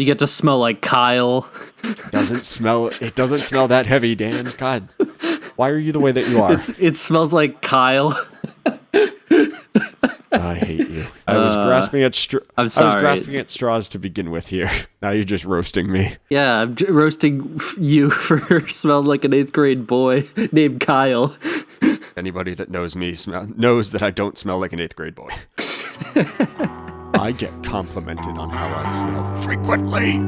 You get to smell like Kyle. It doesn't smell that heavy, Dan. God, why are you the way that you are? It smells like Kyle. I hate you. I was grasping at I'm sorry. I was grasping at straws to begin with here. Now you're just roasting me. Yeah, I'm roasting you for smelling like an 8th grade boy named Kyle. Anybody that knows me knows that I don't smell like an 8th grade boy. I get complimented on how I smell frequently.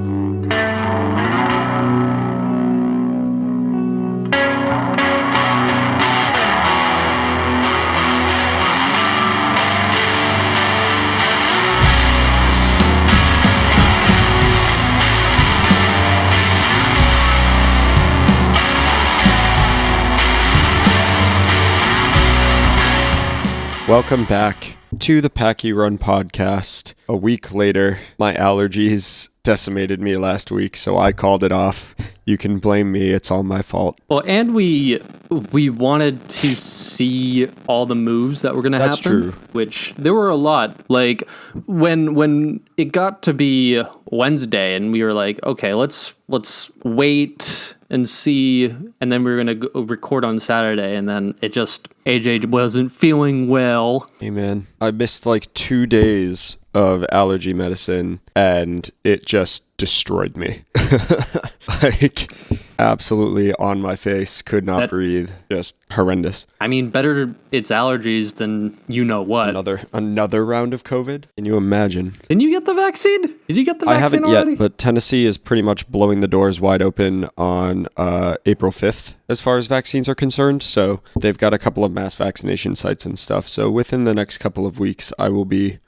Welcome back to the Packie Run podcast. A week later, my allergies decimated me last week, so I called it off. You can blame me, it's all my fault. Well, and we wanted to see all the moves that were going to happen. That's true. Which there were a lot. Like when it got to be Wednesday and we were like, okay, let's wait and see, and then we were going to record on Saturday, and then AJ wasn't feeling well. Hey man, I missed like 2 days of allergy medicine and it just destroyed me. Like absolutely on my face, could not breathe, just horrendous. I mean, better it's allergies than you know what. Another round of COVID? Can you imagine? Didn't you get the vaccine? Did you get the vaccine I haven't already? yet, but Tennessee is pretty much blowing the doors wide open on April 5th as far as vaccines are concerned. So they've got a couple of mass vaccination sites and stuff. So within the next couple of weeks, I will be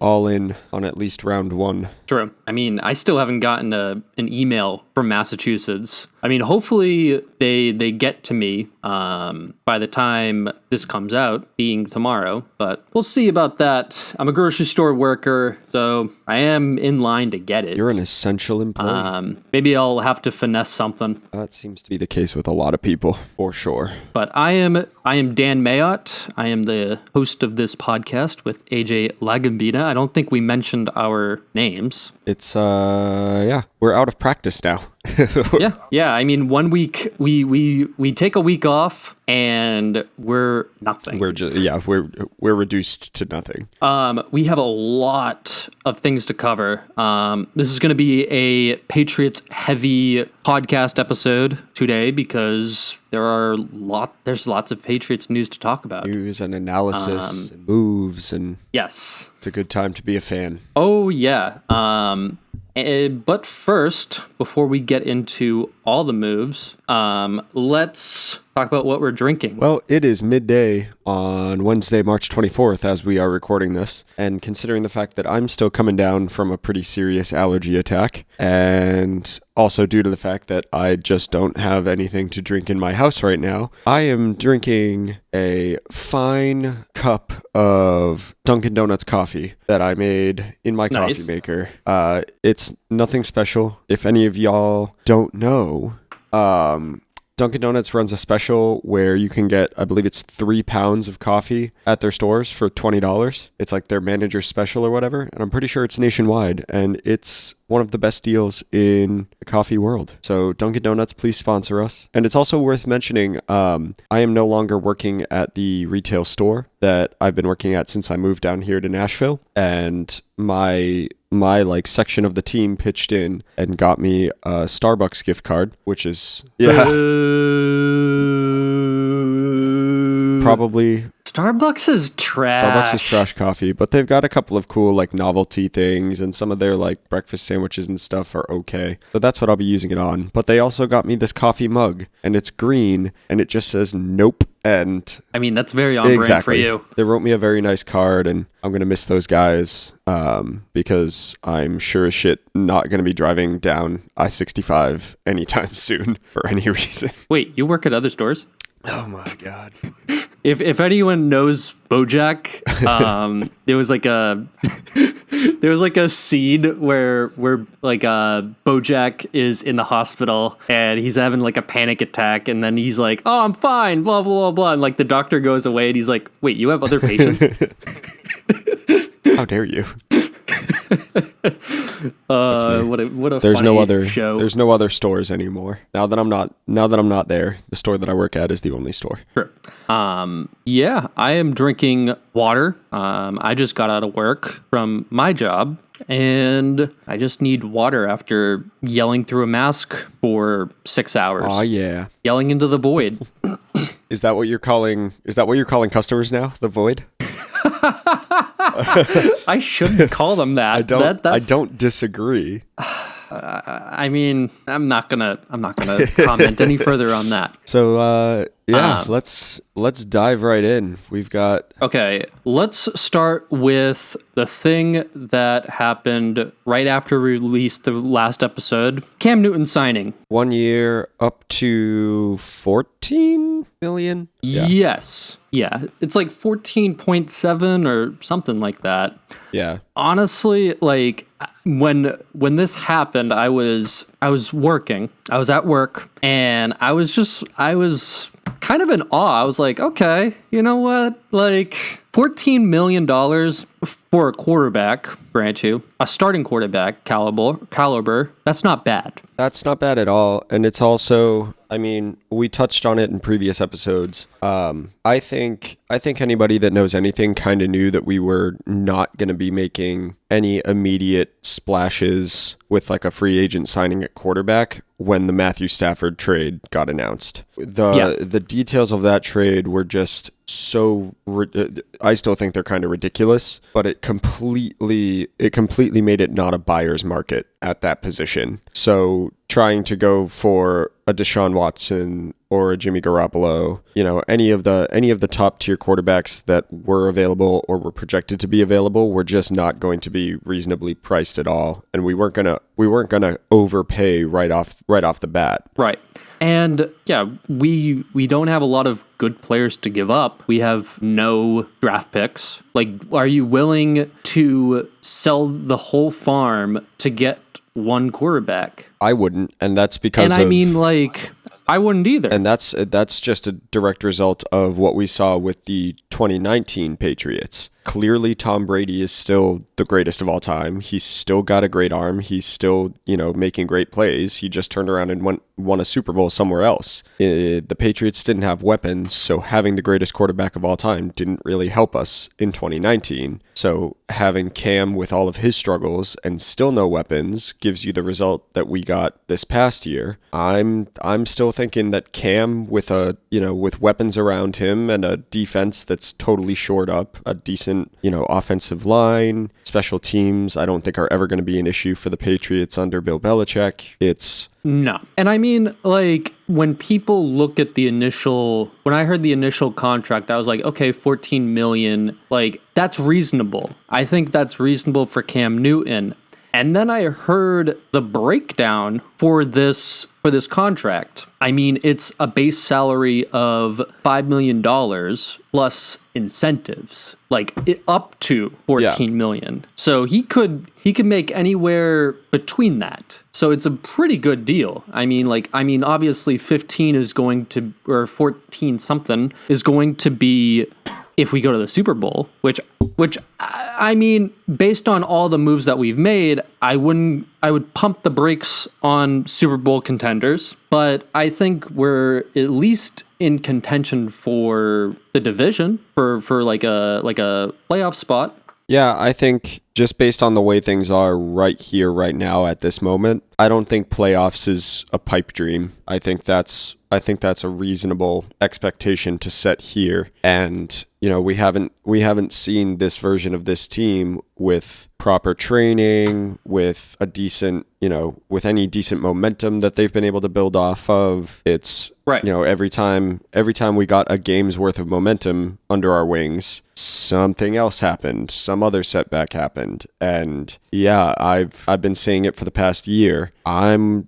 all in on at least round 1. True. I mean, I still haven't gotten an email from Massachusetts. I mean, hopefully they get to me by the time this comes out, being tomorrow, but we'll see about that. I'm a grocery store worker, so I am in line to get it. You're an essential employee. Maybe I'll have to finesse something. That seems to be the case with a lot of people, for sure. But I am Dan Mayotte. I am the host of this podcast with AJ Lagambina. I don't think we mentioned our names. It's we're out of practice now. Yeah. I mean, 1 week we take a week off and we're nothing. We're reduced to nothing. We have a lot of things to cover. This is going to be a Patriots heavy podcast episode today because there's lots of Patriots news to talk about. News and analysis and moves, and yes, it's a good time to be a fan. Oh yeah. But first, before we get into all the moves, let's talk about what we're drinking. Well, it is midday on Wednesday, March 24th, as we are recording this. And considering the fact that I'm still coming down from a pretty serious allergy attack, and also due to the fact that I just don't have anything to drink in my house right now, I am drinking a fine cup of Dunkin' Donuts coffee that I made in my coffee maker. It's nothing special. If any of y'all don't know, Dunkin' Donuts runs a special where you can get, I believe it's 3 pounds of coffee at their stores for $20. It's like their manager special or whatever. And I'm pretty sure it's nationwide. And it's one of the best deals in the coffee world. So Dunkin' Donuts, please sponsor us. And it's also worth mentioning, I am no longer working at the retail store that I've been working at since I moved down here to Nashville. And my like section of the team pitched in and got me a Starbucks gift card, which is probably Starbucks is trash. Starbucks is trash coffee, but they've got a couple of cool like novelty things, and some of their like breakfast sandwiches and stuff are okay. So that's what I'll be using it on. But they also got me this coffee mug, and it's green, and it just says nope. And I mean, that's very on brand for you. They wrote me a very nice card, and I'm going to miss those guys because I'm sure as shit not going to be driving down I-65 anytime soon for any reason. Wait, you work at other stores? Oh my God. If anyone knows BoJack, there was like a scene where like BoJack is in the hospital and he's having like a panic attack, and then he's like, "Oh, I'm fine," blah blah blah blah, and like the doctor goes away and he's like, "Wait, you have other patients?" How dare you? What a There's funny no other show. There's no other stores anymore. Now that I'm not there, the store that I work at is the only store. Sure. Yeah, I am drinking water. I just got out of work from my job, and I just need water after yelling through a mask for 6 hours. Oh yeah. Yelling into the void. Is that what you're calling customers now? The void? I shouldn't call them that. I don't disagree. I mean, I'm not gonna comment any further on that. So let's dive right in. We've got Okay, let's start with the thing that happened right after we released the last episode. Cam Newton signing. 1 year up to 14 million. Yeah. Yes. Yeah. It's like 14.7 or something like that. Yeah. Honestly, like when this happened, I was working. I was at work, and I was kind of in awe. I was like, okay, you know what? Like $14 million for a quarterback, grant you, a starting quarterback caliber, that's not bad. That's not bad at all. And it's also, I mean, we touched on it in previous episodes. I think anybody that knows anything kind of knew that we were not going to be making any immediate splashes with like a free agent signing at quarterback when the Matthew Stafford trade got announced. The details of that trade were just so I still think they're kind of ridiculous, but it completely made it not a buyer's market at that position. So trying to go for a Deshaun Watson or a Jimmy Garoppolo, you know, any of the top tier quarterbacks that were available or were projected to be available were just not going to be reasonably priced at all, and we weren't gonna overpay right off the bat. Right. And yeah, we don't have a lot of good players to give up. We have no draft picks. Like, are you willing to sell the whole farm to get one quarterback? I wouldn't, and that's because I mean, like, I wouldn't either. And that's just a direct result of what we saw with the 2019 Patriots. Clearly, Tom Brady is still the greatest of all time. He's still got a great arm. He's still, you know, making great plays. He just turned around and won a Super Bowl somewhere else. The Patriots didn't have weapons, so having the greatest quarterback of all time didn't really help us in 2019. So having Cam with all of his struggles and still no weapons gives you the result that we got this past year. I'm still thinking that Cam with with weapons around him and a defense that's totally shored up, a decent, offensive line, special teams, I don't think are ever going to be an issue for the Patriots under Bill Belichick. No. And I mean, like, when people look at when I heard the initial contract, I was like, okay, 14 million, like, that's reasonable. I think that's reasonable for Cam Newton. And then I heard the breakdown for this contract. I mean, it's a base salary of $5 million plus incentives, like up to 14 million. So he could make anywhere between that. So it's a pretty good deal. I mean, obviously 15 is going to, or 14 something is going to be if we go to the Super Bowl, which I mean, based on all the moves that we've made, I would pump the brakes on Super Bowl contenders, but I think we're at least in contention for the division for like a playoff spot. Yeah, I think just based on the way things are right here, right now, at this moment, I don't think playoffs is a pipe dream. I think that's a reasonable expectation to set here. And, we haven't seen this version of this team with proper training, with a decent, with any decent momentum that they've been able to build off of. It's right. Every time we got a game's worth of momentum under our wings, something else happened, some other setback happened. And yeah, I've been saying it for the past year. I'm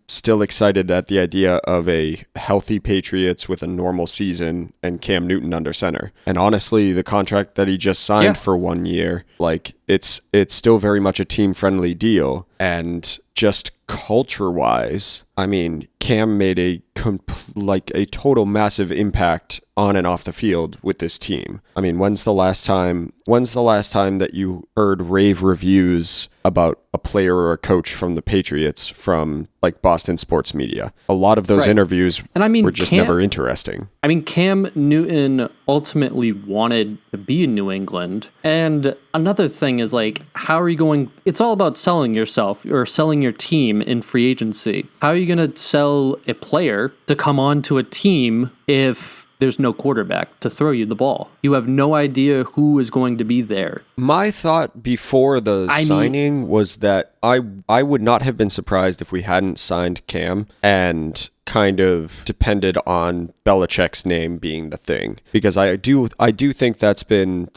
still excited at the idea of a healthy Patriots with a normal season and Cam Newton under center. And honestly, the contract that he just signed for 1 year, like, it's still very much a team-friendly deal. And just culture-wise, I mean, Cam made a like a total massive impact on and off the field with this team. I mean, when's the last time that you heard rave reviews about a player or a coach from the Patriots from like Boston sports media? A lot of those interviews were just never interesting. I mean, Cam Newton ultimately wanted to be in New England. And another thing is like, how are you going? It's all about selling yourself or selling your team in free agency. How are you going to sell a player to come on to a team if there's no quarterback to throw you the ball? You have no idea who is going to be there. My thought before the signing was that I would not have been surprised if we hadn't signed Cam and kind of depended on Belichick's name being the thing, because I do think that's been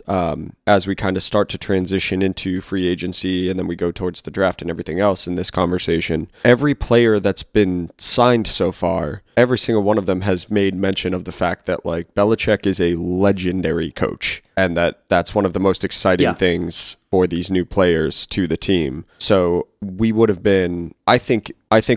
as we kind of start to transition into free agency and then we go towards the draft and everything else in this conversation, every player that's been signed so far, every single one of them has made mention of the fact that like Belichick is a legendary coach and that's one of the most exciting things for these new players to the team. So we would have been, I think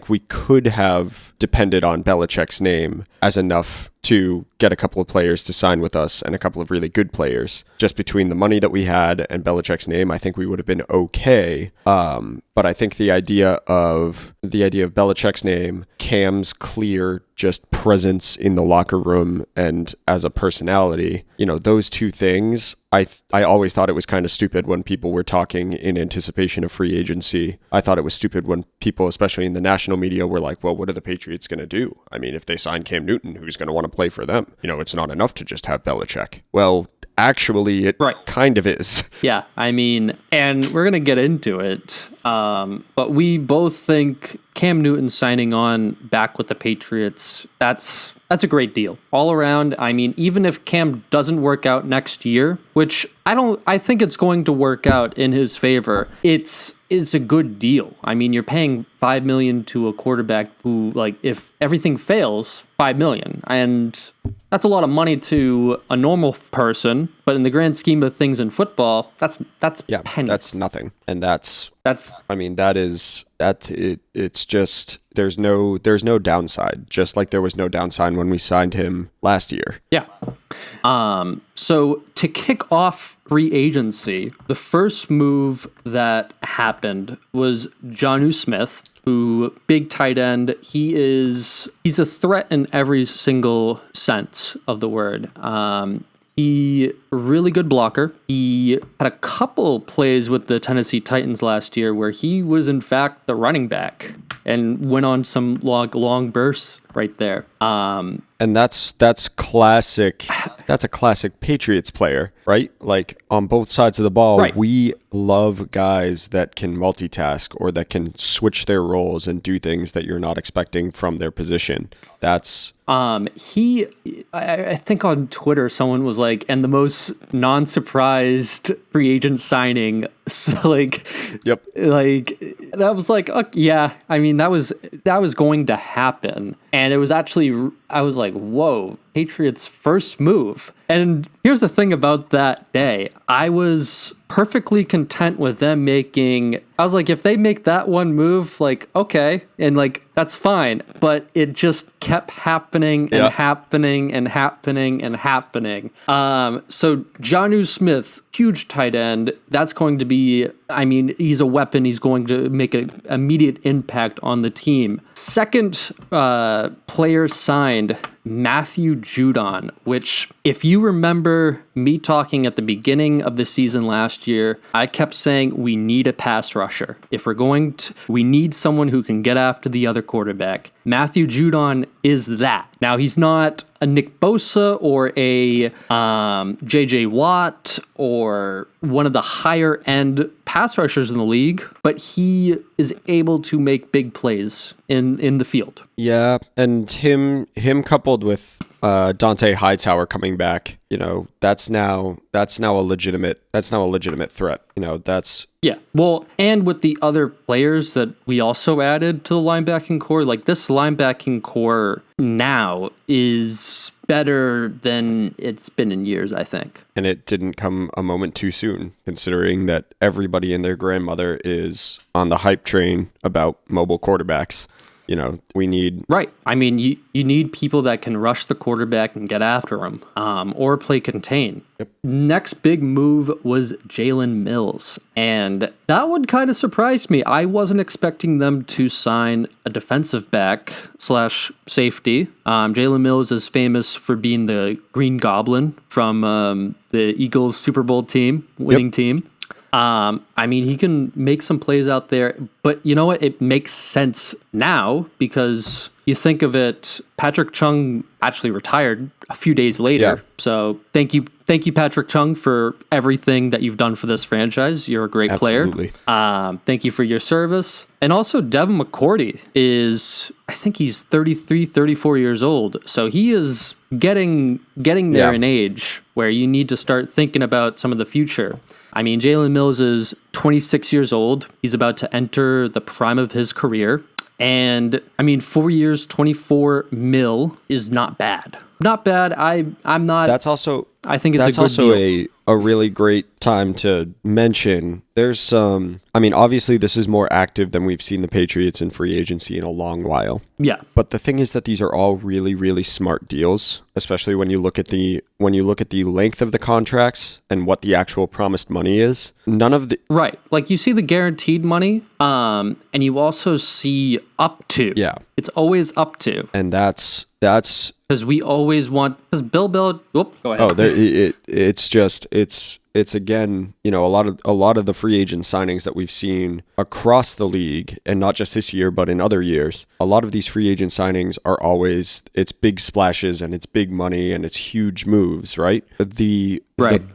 we could have depended on Belichick's name as enough to get a couple of players to sign with us and a couple of really good players. Just between the money that we had and Belichick's name, I think we would have been okay. But I think the idea of Belichick's name, Cam's clear just presence in the locker room and as a personality, those two things, I always thought it was kind of stupid when people were talking in anticipation of free agency. I thought it was stupid when people, especially in the national media, were like, well, what are the Patriots going to do? I mean, if they sign Cam Newton, who's going to want to play for them? It's not enough to just have Belichick. Well, actually, it kind of is. Yeah, I mean, and we're going to get into it, but we both think Cam Newton signing on back with the Patriots, that's a great deal all around. I mean, even if Cam doesn't work out next year, which I think it's going to work out in his favor, it's a good deal. I mean, you're paying $5 million to a quarterback who, like, if everything fails, $5 million, and that's a lot of money to a normal person. But in the grand scheme of things in football, that's pennies. That's nothing, and that's. I mean, it's just there's no downside. Just like there was no downside when we signed him last year. Yeah. So to kick off free agency, the first move that happened was Jonnu Smith, who, big tight end. He's a threat in every single sense of the word. He really good blocker. He had a couple plays with the Tennessee Titans last year where he was in fact the running back and went on some long bursts right there. And that's classic. That's a classic Patriots player, right? Like on both sides of the ball, we love guys that can multitask or that can switch their roles and do things that you're not expecting from their position. That's I think on Twitter someone was like, and the most non-surprised free agent signing. So like, yep, like that was like, yeah. I mean, that was going to happen, and it was actually. I was like, whoa, Patriots' first move. And here's the thing about that day. I was perfectly content with them making... I was like, if they make that one move, like, okay. And, like, that's fine. But it just kept happening and happening and happening and happening. So Jonnu Smith, huge tight end. That's going to be... I mean, he's a weapon. He's going to make an immediate impact on the team. Second player signed, Matthew Judon, which, if you remember me talking at the beginning of the season last year, I kept saying we need a pass rusher. If we're going to, we need someone who can get after the other quarterback. Matthew Judon is that. Now, he's not a Nick Bosa or a J.J. Watt or one of the higher end pass rushers in the league, but he is able to make big plays in the field. Yeah, and him coupled with Dante Hightower coming back, that's now a legitimate threat. Yeah. Well, and with the other players that we also added to the linebacking core, like this linebacking core now is better than it's been in years, I think. And it didn't come a moment too soon, considering that everybody and their grandmother is on the hype train about mobile quarterbacks. we need. Right. I mean, you need people that can rush the quarterback and get after him, or play contain. Yep. Next big move was Jalen Mills, and that one kind of surprised me. I wasn't expecting them to sign a defensive back / safety. Jalen Mills is famous for being the Green Goblin from the Eagles Super Bowl winning team. I mean, he can make some plays out there, but you know what? It makes sense now because you think of it, Patrick Chung actually retired a few days later. Yeah. So thank you, Patrick Chung, for everything that you've done for this franchise. You're a great Absolutely. player. Thank you for your service. And also Devin McCourty I think he's 33, 34 years old. So he is getting there in age where you need to start thinking about some of the future. I mean, Jalen Mills is 26 years old. He's about to enter the prime of his career. And I mean, 4 years, 24 mil is not bad. Not bad. I'm not. That's also. I think it's that's a good also deal. a really great time to mention. There's some. I mean, obviously, this is more active than we've seen the Patriots in free agency in a long while. Yeah. But the thing is that these are all really, really smart deals, especially when you look at the length of the contracts and what the actual promised money is. None of the Right. Like you see the guaranteed money, and you also see up to. Yeah. It's always up to. And that's Because we always want. Because Bill. Whoop. Go ahead. Oh, it's again, a lot of the free agent signings that we've seen across the league, and not just this year, but in other years. A lot of these free agent signings are always it's big splashes and it's big money and it's huge moves, right? The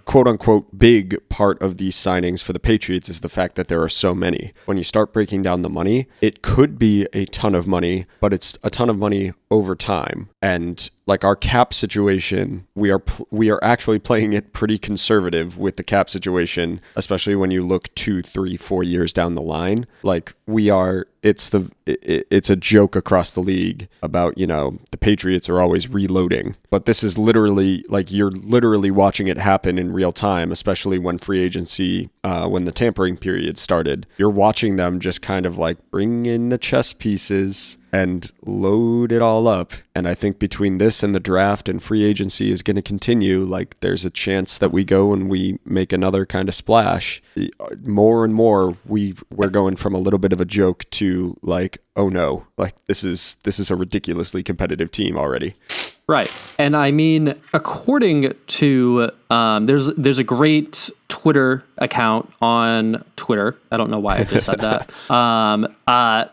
quote unquote big part of these signings for the Patriots is the fact that there are so many. When you start breaking down the money, it could be a ton of money, but it's a ton of money over time. And like our cap situation, we are actually playing it pretty conservative with the cap situation, especially when you look 2, 3, 4 years down the line. Like it's a joke across the league about, the Patriots are always reloading, but this is literally like you're literally watching it happen in real time, especially when free agency, when the tampering period started. You're watching them just kind of like bring in the chess pieces and load it all up. And I think between this and the draft and free agency is going to continue, like there's a chance that we go and we make another kind of splash. More and more, we're going from a little bit of a joke to like, oh no, like this is a ridiculously competitive team already. Right. And I mean, according to, there's a great Twitter account on Twitter. I don't know why I just said that.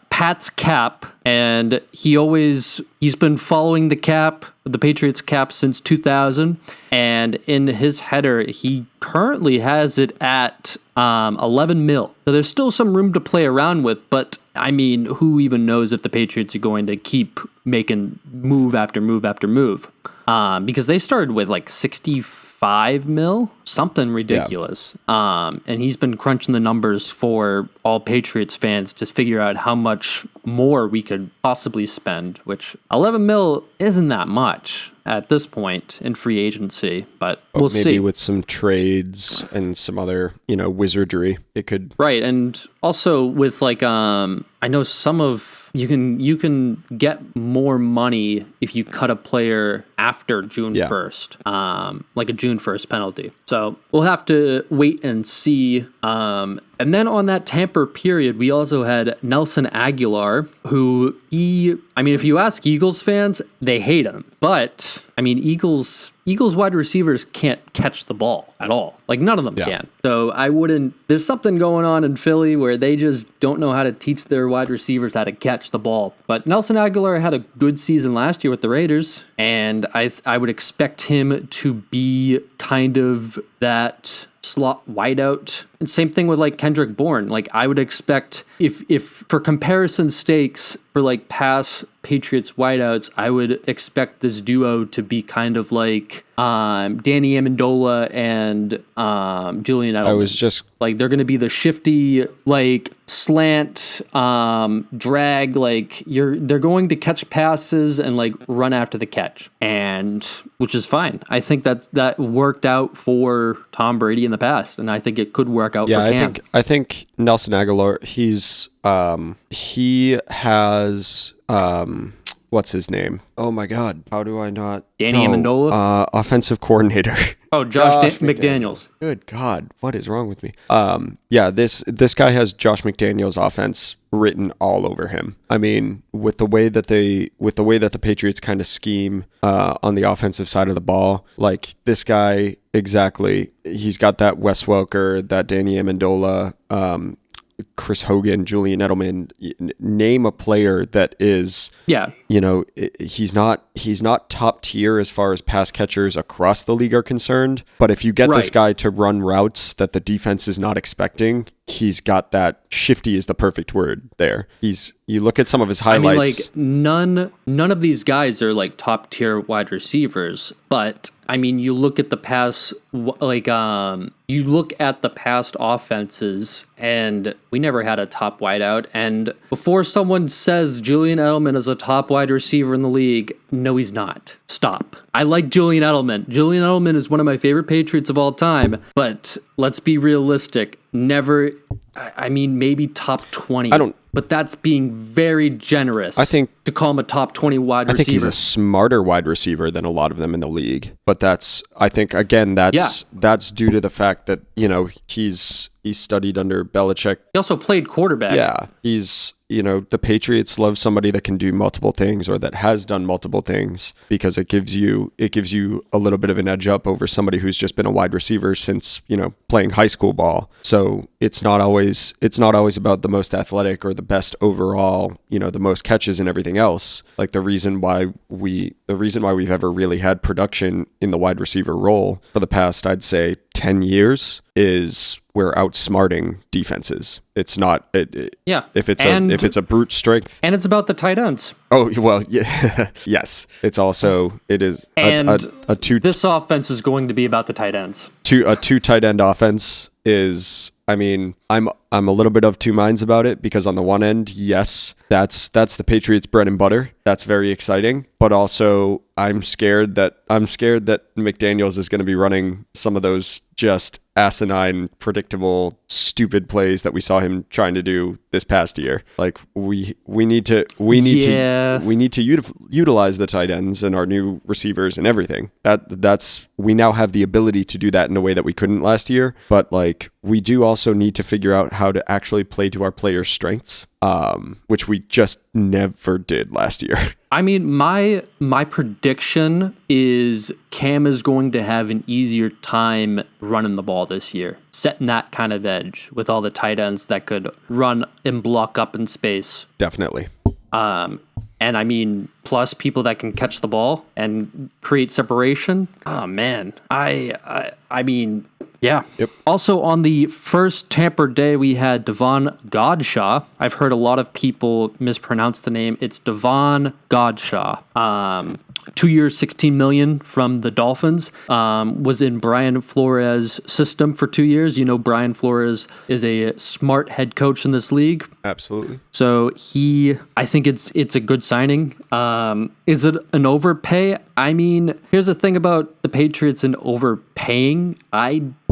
Pat's Cap, and he's been following the Patriots cap since 2000. And in his header, he currently has it at 11 mil. So there's still some room to play around with, but I mean, who even knows if the Patriots are going to keep making move after move after move? Because they started with like 65 mil, something ridiculous. Yeah. And he's been crunching the numbers for all Patriots fans to figure out how much more we could possibly spend, which 11 mil isn't that much at this point in free agency, but we'll see. Maybe with some trades and some other, wizardry, it could. Right, and also with like, I know you can get more money if you cut a player after June 1st, like a June 1st penalty. So we'll have to wait and see. And then on that tamper period, we also had Nelson Aguilar, who if you ask Eagles fans, they hate him. But, I mean, Eagles wide receivers can't catch the ball at all. Like, none of them can. So there's something going on in Philly where they just don't know how to teach their wide receivers how to catch the ball. But Nelson Aguilar had a good season last year with the Raiders, and I would expect him to be kind of that slot wideout. And same thing with like Kendrick Bourne. Like I would expect if for comparison stakes for like past Patriots wideouts, I would expect this duo to be kind of like Danny Amendola and Julian Edelman. I was just like they're going to be the shifty like slant drag, like they're going to catch passes and like run after the catch. And which is fine. I think that worked out for Tom Brady in the past, and I think it could work out for Cam. I think Nelson Aguilar, he has what's his name? Oh my God, how do I not? Danny Amendola? Offensive coordinator. Oh, Josh McDaniels. Good God, what is wrong with me? This guy has Josh McDaniels' offense written all over him. I mean, with the way that the Patriots kind of scheme on the offensive side of the ball, like this guy exactly, he's got that Wes Welker, that Danny Amendola, Chris Hogan, Julian Edelman. Name a player that is, he's not top tier as far as pass catchers across the league are concerned. But if you get this guy to run routes that the defense is not expecting, he's got that. Shifty is the perfect word there. You look at some of his highlights. I mean, none of these guys are like top tier wide receivers, but I mean, you look at the past, you look at the past offenses, and we never had a top wideout. And before someone says Julian Edelman is a top wide receiver in the league, no, he's not. Stop. I like Julian Edelman. Julian Edelman is one of my favorite Patriots of all time, but let's be realistic. Never, I mean, maybe top 20. But that's being very generous. I think to call him a top 20 wide receiver. I think he's a smarter wide receiver than a lot of them in the league. But that's due to the fact that, he's studied under Belichick. He also played quarterback. Yeah, the Patriots love somebody that can do multiple things or that has done multiple things because it gives you a little bit of an edge up over somebody who's just been a wide receiver since, playing high school ball. So it's not always about the most athletic or the best overall, the most catches and everything else. Like the reason why we've ever really had production in the wide receiver role for the past, I'd say 10 years is we're outsmarting defenses. It's not if it's a brute strength, and it's about the tight ends. Oh well, yeah, yes. This offense is going to be about the tight ends. A two tight end offense is. I mean, I'm a little bit of two minds about it because on the one end, yes, that's the Patriots' bread and butter. That's very exciting, but also I'm scared that McDaniels is going to be running some of those just asinine, predictable, stupid plays that we saw him trying to do this past year. Like we need to utilize the tight ends and our new receivers and everything. We now have the ability to do that in a way that we couldn't last year, but like we do also need to figure out how to actually play to our players' strengths, which we just never did last year. I mean, my prediction is Cam is going to have an easier time running the ball this year, setting that kind of edge with all the tight ends that could run and block up in space. Definitely. And I mean, plus people that can catch the ball and create separation. Oh man, I mean, yeah. Yep. Also on the first tampered day, we had Devon Godshaw. I've heard a lot of people mispronounce the name. It's Devon Godshaw. 2 years, $16 million from the Dolphins. Was in Brian Flores' system for 2 years. Brian Flores is a smart head coach in this league. Absolutely. So I think it's a good signing. Is it an overpay? I mean, here's the thing about the Patriots and overpaying.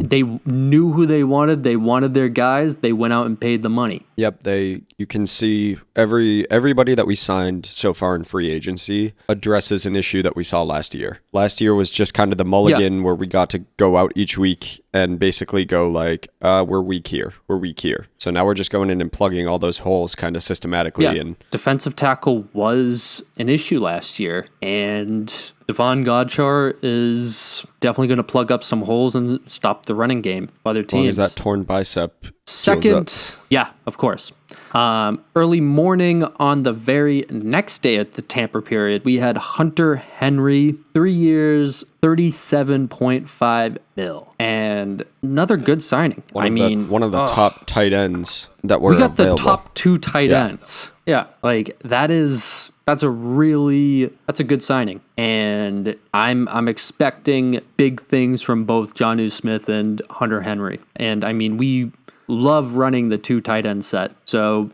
They knew who they wanted. They wanted their guys. They went out and paid the money. Yep. You can see everybody that we signed so far in free agency addresses an issue that we saw last year. Last year was just kind of the mulligan where we got to go out each week and basically go like, we're weak here. We're weak here. So now we're just going in and plugging all those holes kind of systematically. Yeah. And defensive tackle was an issue last year, and Devon Godshaw is definitely going to plug up some holes and stop the running game of other teams. As long as that torn bicep Second, yeah, of course. Early morning on the very next day at the tamper period, we had Hunter Henry, 3 years, $37.5 million. And another good signing. One of the top tight ends that were available. We got the top two tight ends. Yeah, like that's a good signing. And I'm expecting big things from both Jonnu Smith and Hunter Henry. And I mean, we love running the two tight end set. So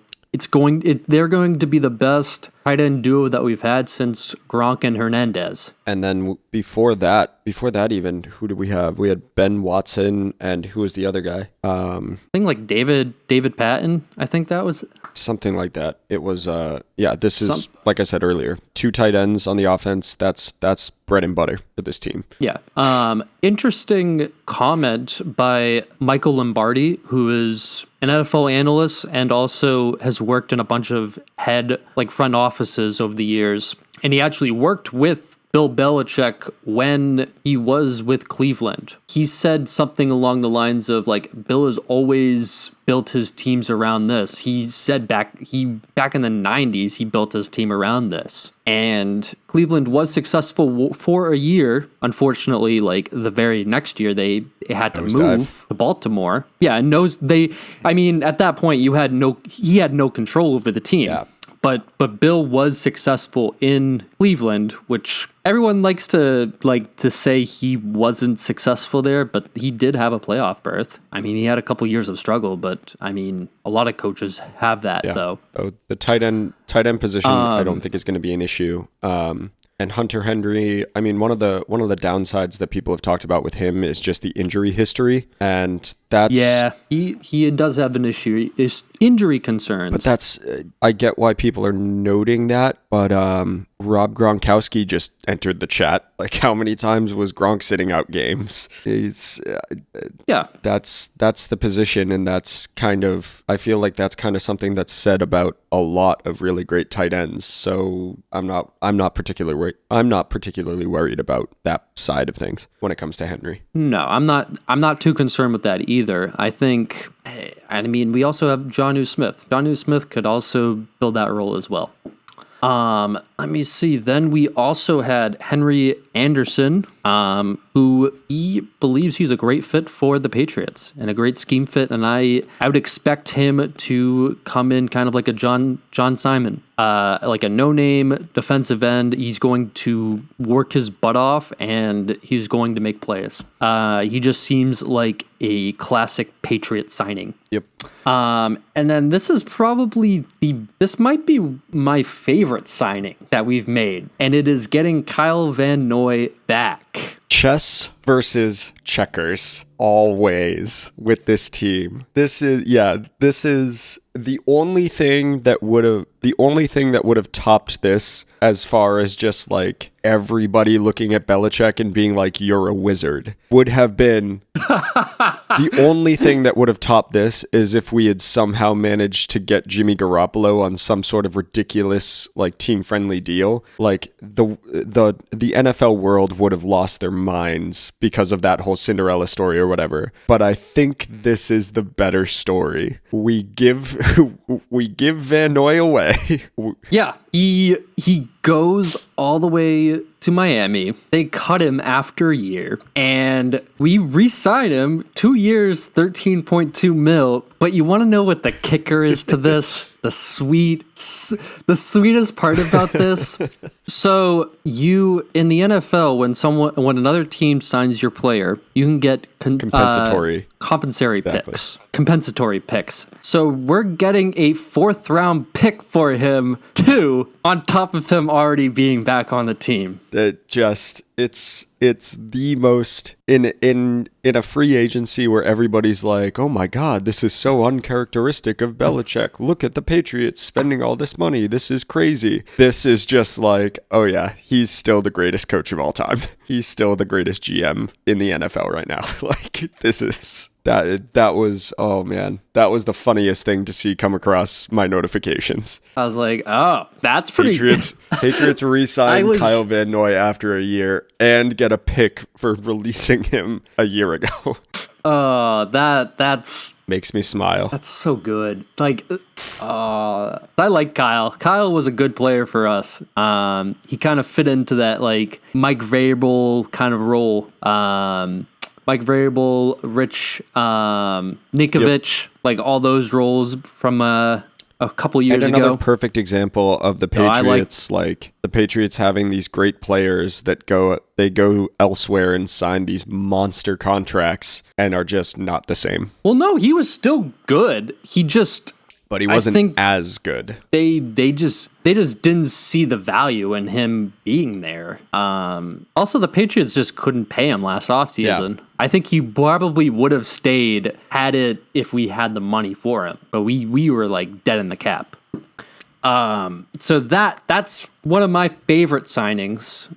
they're going to be the best tight end duo that we've had since Gronk and Hernandez. And then before that even, who did we have? We had Ben Watson, and who was the other guy? I think like David Patton. I think that was something like that. It was this is like I said earlier, 2 tight ends on the offense. That's bread and butter for this team. Yeah. Interesting comment by Michael Lombardi, who is an NFL analyst and also has worked in a bunch of front offices over the years. And he actually worked with Bill Belichick when he was with Cleveland. He said something along the lines of like, Bill has always built his teams around this. He said back in the 90s, he built his team around this. And Cleveland was successful for a year. Unfortunately, like the very next year, they had to move to Baltimore. Yeah, at that point, he had no control over the team. Yeah. But Bill was successful in Cleveland, which everyone likes to say he wasn't successful there, but he did have a playoff berth. I mean, he had a couple years of struggle, but I mean, a lot of coaches have that though. Oh, the tight end position, I don't think is going to be an issue. And Hunter Henry, I mean, one of the downsides that people have talked about with him is just the injury history, and that's he does have an issue, is injury concerns. But that's I get why people are noting that, but Rob Gronkowski just entered the chat. Like, how many times was Gronk sitting out games? That's the position, and that's kind of, I feel like that's kind of something that's said about a lot of really great tight ends. So I'm not particularly worried about that side of things when it comes to Henry. No, I'm not too concerned with that either. I think, I mean, we also have Jonnu Smith. Jonnu Smith could also fill that role as well. Let me see. Then we also had Henry Anderson, who he believes he's a great fit for the Patriots and a great scheme fit. And I would expect him to come in kind of like a John Simon, like a no-name defensive end. He's going to work his butt off and he's going to make plays. He just seems like a classic Patriot signing. Yep. And then this is probably this might be my favorite signing that we've made, and it is getting Kyle Van Noy back. Chess versus checkers, always with this team. This is the only thing that would have topped this, as far as just like everybody looking at Belichick and being like, you're a wizard, would have been the only thing that would have topped this is if we had somehow managed to get Jimmy Garoppolo on some sort of ridiculous like team friendly deal. Like the NFL world would have lost their minds because of that whole Cinderella story or whatever. But I think this is the better story. We give Van Noy away. Yeah, he goes all the way to Miami. They cut him after a year, and we re-sign him 2 years, $13.2 million. But you want to know what the kicker is to this? The sweetest part about this. So you in the NFL, when another team signs your player, you can get compensatory picks. So we're getting a 4th round pick for him too, on top of him already being back on the team. It's the most in a free agency where everybody's like, oh my God, this is so uncharacteristic of Belichick. Look at the Patriots spending all this money. This is crazy. This is just like, oh yeah, he's still the greatest coach of all time. He's still the greatest GM in the NFL right now. Like, this is that was, oh man, that was the funniest thing to see come across my notifications. I was like, oh, that's pretty Patriots re-sign Kyle Van Noy after a year and get a pick for releasing him a year ago. That's makes me smile. That's so good. Like, I like Kyle. Kyle was a good player for us. He kind of fit into that like Mike Vrabel kind of role. Mike Vrabel, Rich Nikovic, like all those roles from a couple years ago. And another perfect example of the Patriots, like the Patriots having these great players that go elsewhere and sign these monster contracts and are just not the same. Well, no, he was still good. He just But he wasn't as good. They just didn't see the value in him being there. Also, the Patriots just couldn't pay him last offseason. Yeah. I think he probably would have stayed if we had the money for him. But we were like dead in the cap. So that's one of my favorite signings.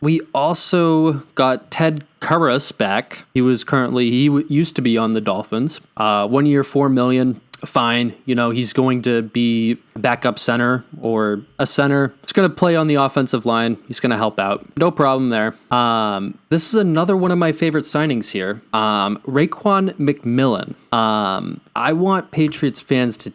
We also got Ted Karras back. He used to be on the Dolphins. 1 year, $4 million. Fine. He's going to be backup center or a center. He's going to play on the offensive line. He's going to help out. No problem there. This is another one of my favorite signings here. Raekwon McMillan. I want Patriots fans to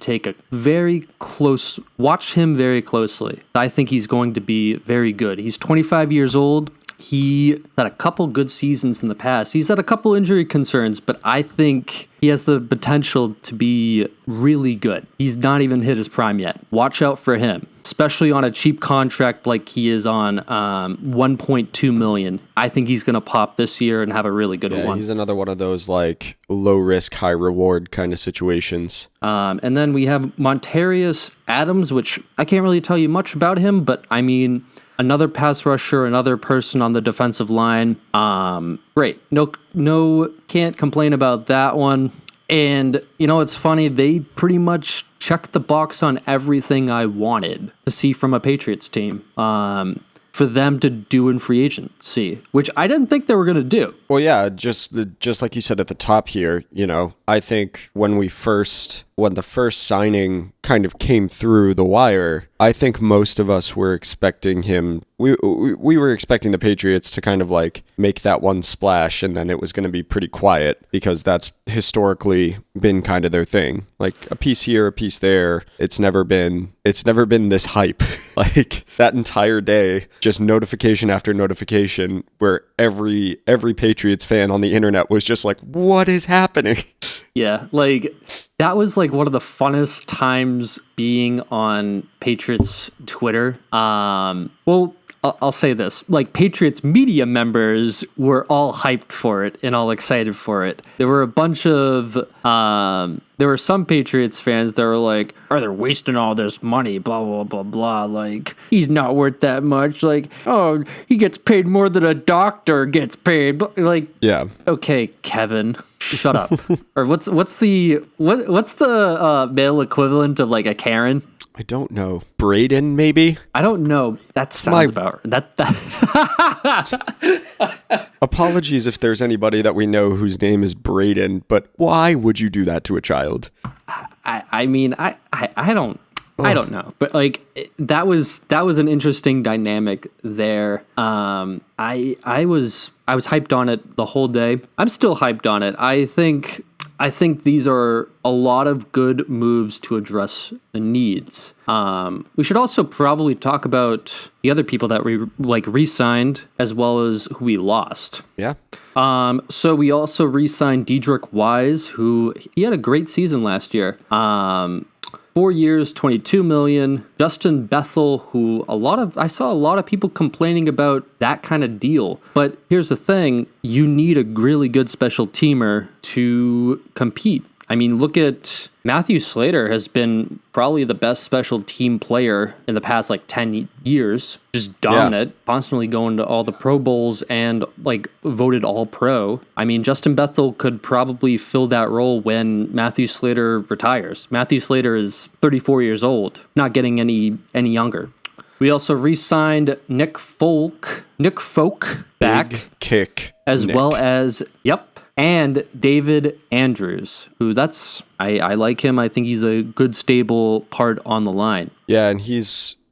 watch him very closely. I think he's going to be very good. He's 25 years old. He had a couple good seasons in the past. He's had a couple injury concerns, but I think he has the potential to be really good. He's not even hit his prime yet. Watch out for him, especially on a cheap contract like he is on, $1.2 million. I think he's going to pop this year and have a really good one. He's another one of those like low risk, high reward kind of situations. And then we have Montarius Adams, which I can't really tell you much about him, but I mean, another pass rusher, another person on the defensive line. Great. No, can't complain about that one. And, it's funny. They pretty much checked the box on everything I wanted to see from a Patriots team. For them to do in free agency, which I didn't think they were going to do. Well, yeah, just like you said at the top here, I think when the first signing kind of came through the wire, I think most of us were expecting him. We were expecting the Patriots to kind of like make that one splash, and then it was going to be pretty quiet because that's historically been kind of their thing. Like a piece here, a piece there. It's never been this hype. Like that entire day, just notification after notification, where every Patriots fan on the internet was just like, "What is happening?" Yeah, like that was like one of the funnest times being on Patriots Twitter. Well, I'll say this, like Patriots media members were all hyped for it and all excited for it. There were a bunch of, there were some Patriots fans that were like, "Are they wasting all this money? Blah, blah, blah, blah. Like, he's not worth that much. Like, oh, he gets paid more than a doctor gets paid." Like, yeah. Okay, Kevin, shut up. Or what's the male equivalent of like a Karen? I don't know. Braden, maybe? I don't know. That sounds about that's Apologies if there's anybody that we know whose name is Braden, but why would you do that to a child? I mean, I don't know. But like that was an interesting dynamic there. I was hyped on it the whole day. I'm still hyped on it. I think these are a lot of good moves to address the needs. We should also probably talk about the other people that we re-signed as well as who we lost. Yeah. So we also re-signed Dedrick Wise, who he had a great season last year. 4 years, $22 million. Justin Bethel, who I saw a lot of people complaining about that kind of deal. But here's the thing, you need a really good special teamer to compete. I mean, look at Matthew Slater has been probably the best special team player in the past 10 years. Just dominant, constantly going to all the Pro Bowls and voted all pro. I mean, Justin Bethel could probably fill that role when Matthew Slater retires. Matthew Slater is 34 years old, not getting any younger. We also re-signed Nick Folk back. Big kick. As Nick. Well as, and David Andrews, who I like him. I think he's a good, stable part on the line. Yeah, and he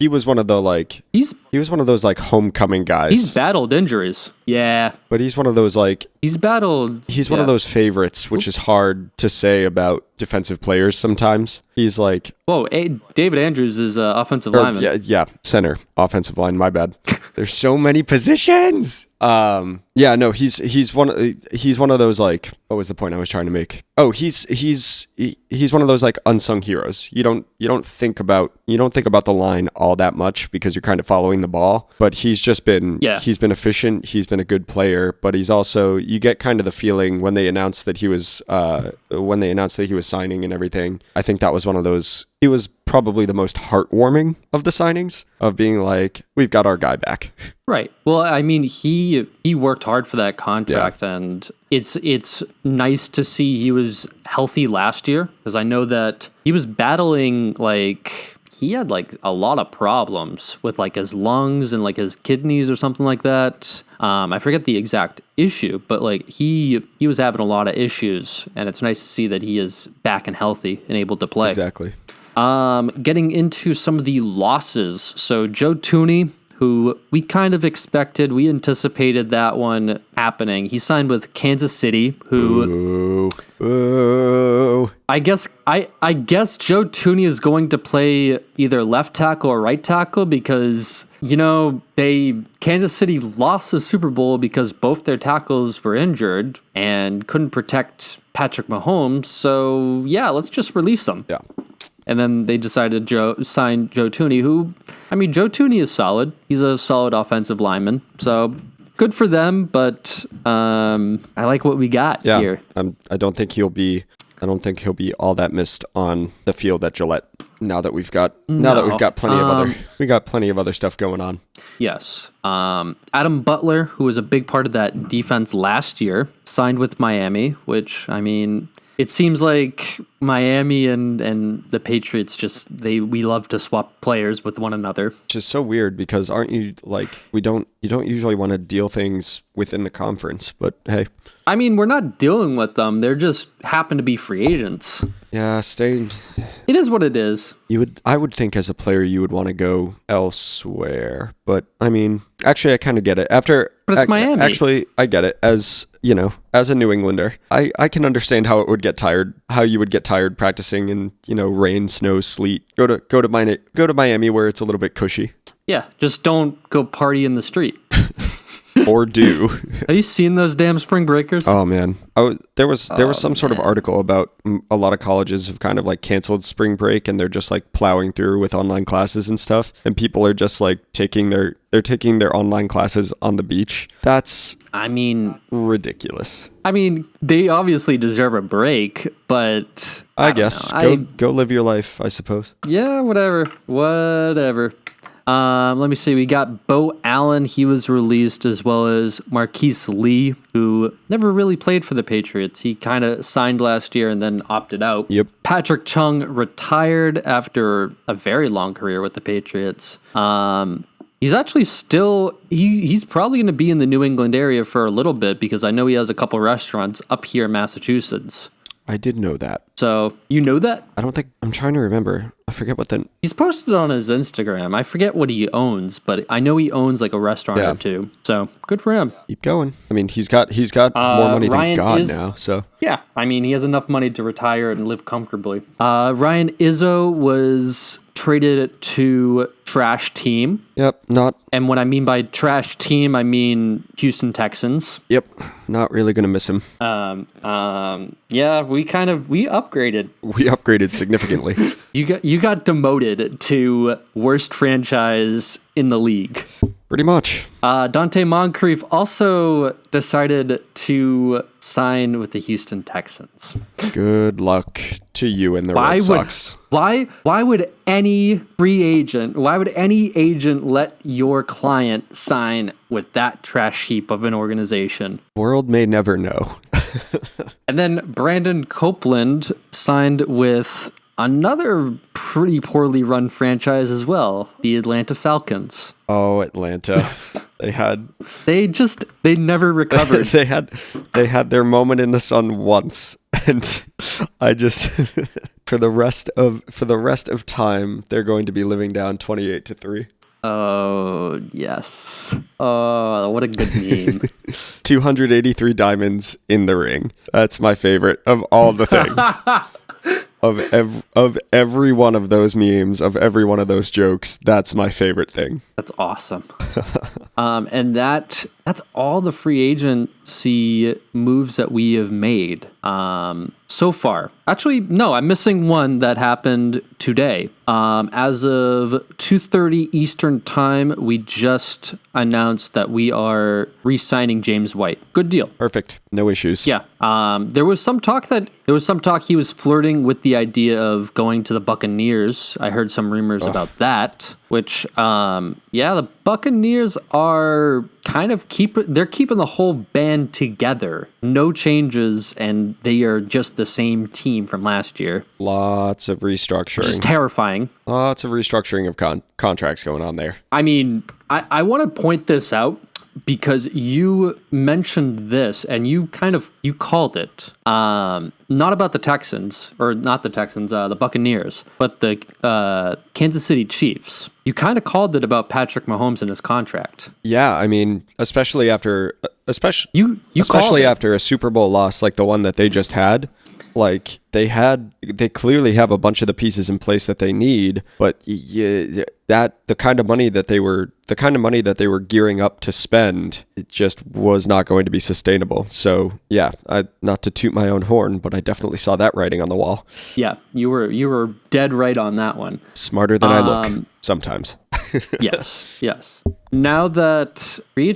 was one of the he was one of those homecoming guys. He's battled injuries. Yeah. But he's one of those he's one of those favorites, which is hard to say about defensive players sometimes. He's whoa, David Andrews is offensive lineman. Yeah, center, offensive line, my bad. There's so many positions. Yeah, no, he's one of those, like, what was the point I was trying to make? Oh, he's one of those, like, unsung heroes. You don't think about the line all that much because you're kind of following the ball, but he's been efficient, he's been a good player, but he's also, you get kind of the feeling when they announced that he was signing and everything. I think that was one of those, it was probably the most heartwarming of the signings, of being like, we've got our guy back. Right. Well, I mean, he worked hard for that contract, and it's nice to see he was healthy last year, because I know that he was battling, like, he had like a lot of problems with like his lungs and like his kidneys or something like that. I forget the exact issue, but like he was having a lot of issues, and it's nice to see that he is back and healthy and able to play. Exactly. Getting into some of the losses. So Joe Thuney, who we kind of expected, we anticipated that one happening. He signed with Kansas City, who I guess Joe Thuney is going to play either left tackle or right tackle, because Kansas City lost the Super Bowl because both their tackles were injured and couldn't protect Patrick Mahomes. So yeah, let's just release them. Yeah. And then they decided to sign Joe Thuney, who, I mean, Joe Thuney is solid. He's a solid offensive lineman. So good for them, but I like what we got here. I don't think he'll be all that missed on the field at Gillette. Now that we've got plenty of other stuff going on. Yes. Adam Butler, who was a big part of that defense last year, signed with Miami, which, I mean, it seems like Miami and the Patriots we love to swap players with one another. Which is so weird, because aren't you like, you don't usually want to deal things within the conference, but hey. I mean, we're not dealing with them. They're just happen to be free agents. Yeah, It is what it is. I would think as a player you would want to go elsewhere, but I mean, actually I kind of get it. But it's Miami. Actually, I get it. As a New Englander, I can understand how you would get tired practicing in, rain, snow, sleet. Go to Miami where it's a little bit cushy. Yeah, just don't go party in the street. Or do. Have you seen those damn spring breakers? Oh man, there was some sort of article about a lot of colleges have kind of like canceled spring break, and they're just like plowing through with online classes and stuff, and people are just like taking their online classes on the beach. That's, I mean, ridiculous. I mean, they obviously deserve a break, but I guess go live your life, I suppose. Yeah, whatever. Let me see. We got Bo Allen. He was released, as well as Marquise Lee, who never really played for the Patriots. He kind of signed last year and then opted out. Yep. Patrick Chung retired after a very long career with the Patriots. He's actually he's probably going to be in the New England area for a little bit, because I know he has a couple restaurants up here in Massachusetts. I did know that. So, you know that? I'm trying to remember. I forget what the... He's posted on his Instagram. I forget what he owns, but I know he owns like a restaurant or two. So, good for him. Keep going. I mean, he's got more money than God now, so... Yeah, I mean, he has enough money to retire and live comfortably. Ryan Izzo was traded to trash team. Yep, And what I mean by trash team, I mean Houston Texans. Yep, not really going to miss him. Yeah, we upgraded. We upgraded significantly. You got demoted to worst franchise in the league. Pretty much. Dante Moncrief also decided to sign with the Houston Texans. Good luck to you and the Red Sox. Why would any agent let your client sign with that trash heap of an organization? World may never know. And then Brandon Copeland signed with another pretty poorly run franchise as well, the Atlanta Falcons. Oh, Atlanta. They never recovered. they had their moment in the sun once, and I just for the rest of time they're going to be living down 28-3. Oh, yes. Oh, what a good meme. 283 diamonds in the ring. That's my favorite of all the things. Of every one of those memes, of every one of those jokes, that's my favorite thing. That's awesome. And that's all the free agency moves that we have made so far. Actually, no, I'm missing one that happened today. As of 2:30 Eastern Time, we just announced that we are re-signing James White. Good deal. Perfect. No issues. Yeah. There was some talk he was flirting with the idea of going to the Buccaneers. I heard some rumors about that, which, the Buccaneers are kind of they're keeping the whole band together. No changes, and they are just the same team from last year. Lots of restructuring. Which is terrifying. Lots of restructuring of contracts going on there. I mean, I want to point this out because you mentioned this and you called it. Not about the Texans, or not the Texans, the Buccaneers, but the Kansas City Chiefs. You kind of called it about Patrick Mahomes and his contract. Yeah, I mean, especially after a Super Bowl loss like the one that they just had. Like they clearly have a bunch of the pieces in place that they need, but the kind of money that they were gearing up to spend, it just was not going to be sustainable. So yeah, not to toot my own horn, but I definitely saw that writing on the wall. Yeah, you were dead right on that one. Smarter than I look sometimes. Yes. Now that free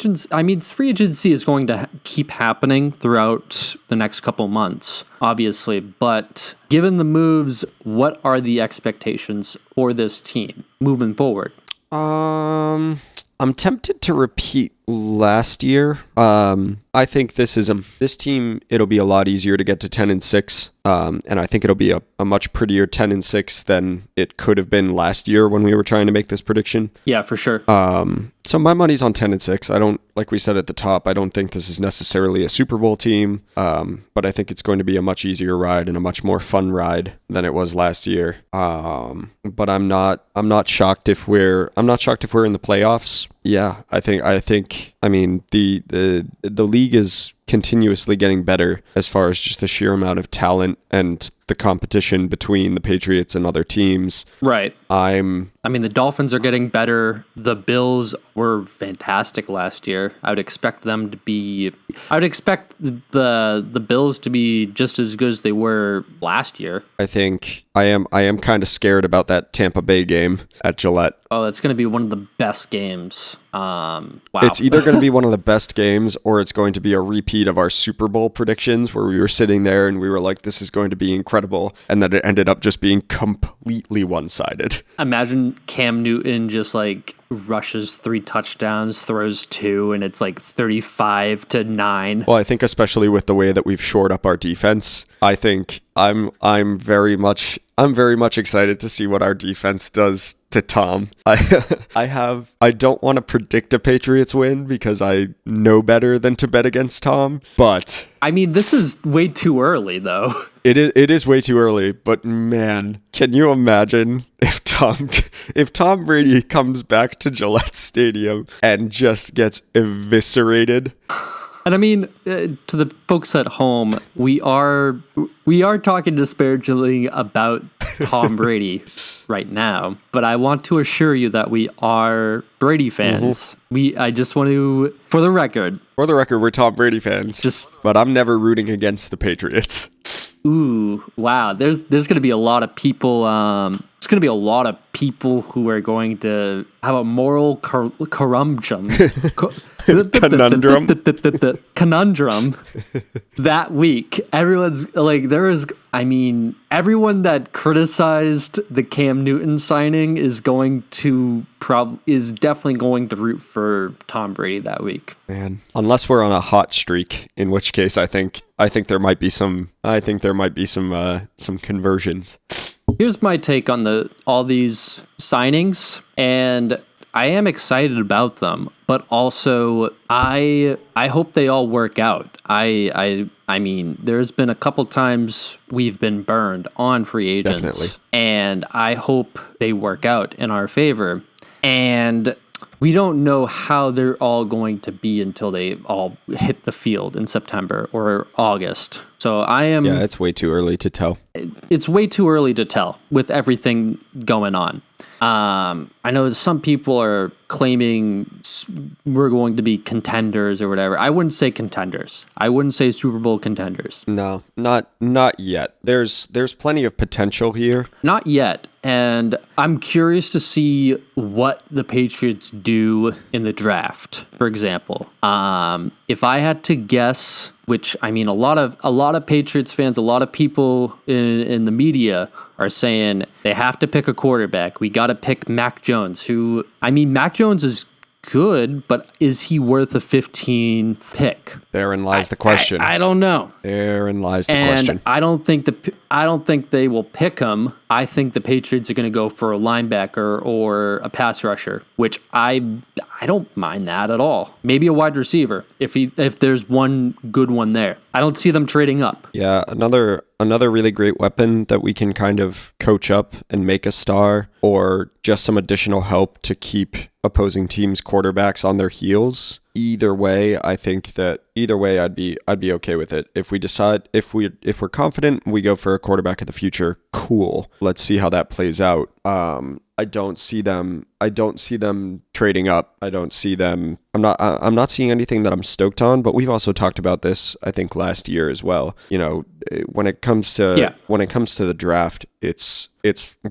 agency is going to keep happening throughout the next couple months, obviously. But given the moves, what are the expectations for this team moving forward? I'm tempted to repeat last year. I think this team, it'll be a lot easier to get to 10-6. And I think it'll be a much prettier 10-6 than it could have been last year when we were trying to make this prediction. Yeah, for sure. So my money's on 10-6. Like we said at the top, I don't think this is necessarily a Super Bowl team. But I think it's going to be a much easier ride and a much more fun ride than it was last year. But I'm not shocked if we're in the playoffs. Yeah, I mean, the league is continuously getting better as far as just the sheer amount of talent and the competition between the Patriots and other teams. Right. I mean, the Dolphins are getting better. The Bills were fantastic last year. I would expect the Bills to be just as good as they were last year. I think I am kind of scared about that Tampa Bay game at Gillette. Oh, that's going to be one of the best games. Wow. It's either going to be one of the best games or it's going to be a repeat of our Super Bowl predictions where we were sitting there and we were like, this is going to be incredible. And then it ended up just being completely one-sided. Imagine Cam Newton just like rushes 3 touchdowns, throws 2, and it's like 35-9. Well, I think especially with the way that we've shored up our defense, I think I'm very much excited to see what our defense does to Tom. I don't want to predict a Patriots win because I know better than to bet against Tom, but I mean, this is way too early though. It is way too early, but man, can you imagine if Tom Brady comes back to Gillette Stadium and just gets eviscerated? And I mean, to the folks at home, we are talking disparagingly about Tom Brady right now, but I want to assure you that we are Brady fans. Mm-hmm. I just want to, for the record, we're Tom Brady fans. But I'm never rooting against the Patriots. Ooh, wow! There's going to be a lot of people. It's going to be a lot of people who are going to have a moral conundrum that week. Everyone's like, everyone that criticized the Cam Newton signing is definitely going to root for Tom Brady that week. Man, unless we're on a hot streak, in which case I think there might be some conversions. Here's my take on all these signings, and I am excited about them, but also I hope they all work out. I mean, there's been a couple times we've been burned on free agents, definitely, and I hope they work out in our favor. And we don't know how they're all going to be until they all hit the field in September or August. So it's way too early to tell. It's way too early to tell with everything going on. I know some people are claiming we're going to be contenders or whatever. I wouldn't say contenders. I wouldn't say Super Bowl contenders. No, not yet. There's plenty of potential here. Not yet. And I'm curious to see what the Patriots do in the draft, for example. If I had to guess, which I mean, a lot of Patriots fans, a lot of people in the media are saying they have to pick a quarterback. We got to pick Mac Jones, who, I mean, Mac Jones is good, but is he worth a 15 pick? Therein lies the question. I don't know. Therein lies the question. And I don't think they will pick him. I think the Patriots are going to go for a linebacker or a pass rusher, which I don't mind that at all. Maybe a wide receiver if there's one good one there. I don't see them trading up. Yeah, another really great weapon that we can kind of coach up and make a star, or just some additional help to keep opposing teams' quarterbacks on their heels. Either way, I think that I'd be okay with it. If we decide if we're confident we go for a quarterback of the future, cool. Let's see how that plays out. I don't see them trading up. I'm not seeing anything that I'm stoked on, but we've also talked about this, I think, last year as well. You know, when it comes to the draft, it's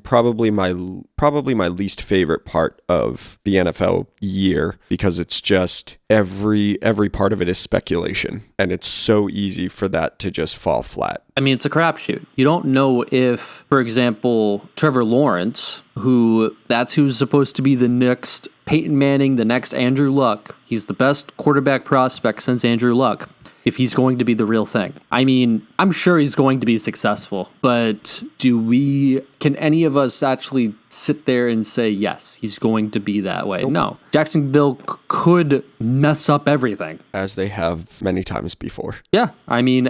probably my least favorite part of the NFL year, because it's just every part of it is speculation, and it's so easy for that to just fall flat. I mean, it's a crapshoot. You don't know if, for example, Trevor Lawrence, who's supposed to be the next Peyton Manning, the next Andrew Luck. He's the best quarterback prospect since Andrew Luck. If he's going to be the real thing. I mean, I'm sure he's going to be successful, but can any of us actually sit there and say, yes, he's going to be that way? Nope. No. Jacksonville could mess up everything. As they have many times before. Yeah. I mean,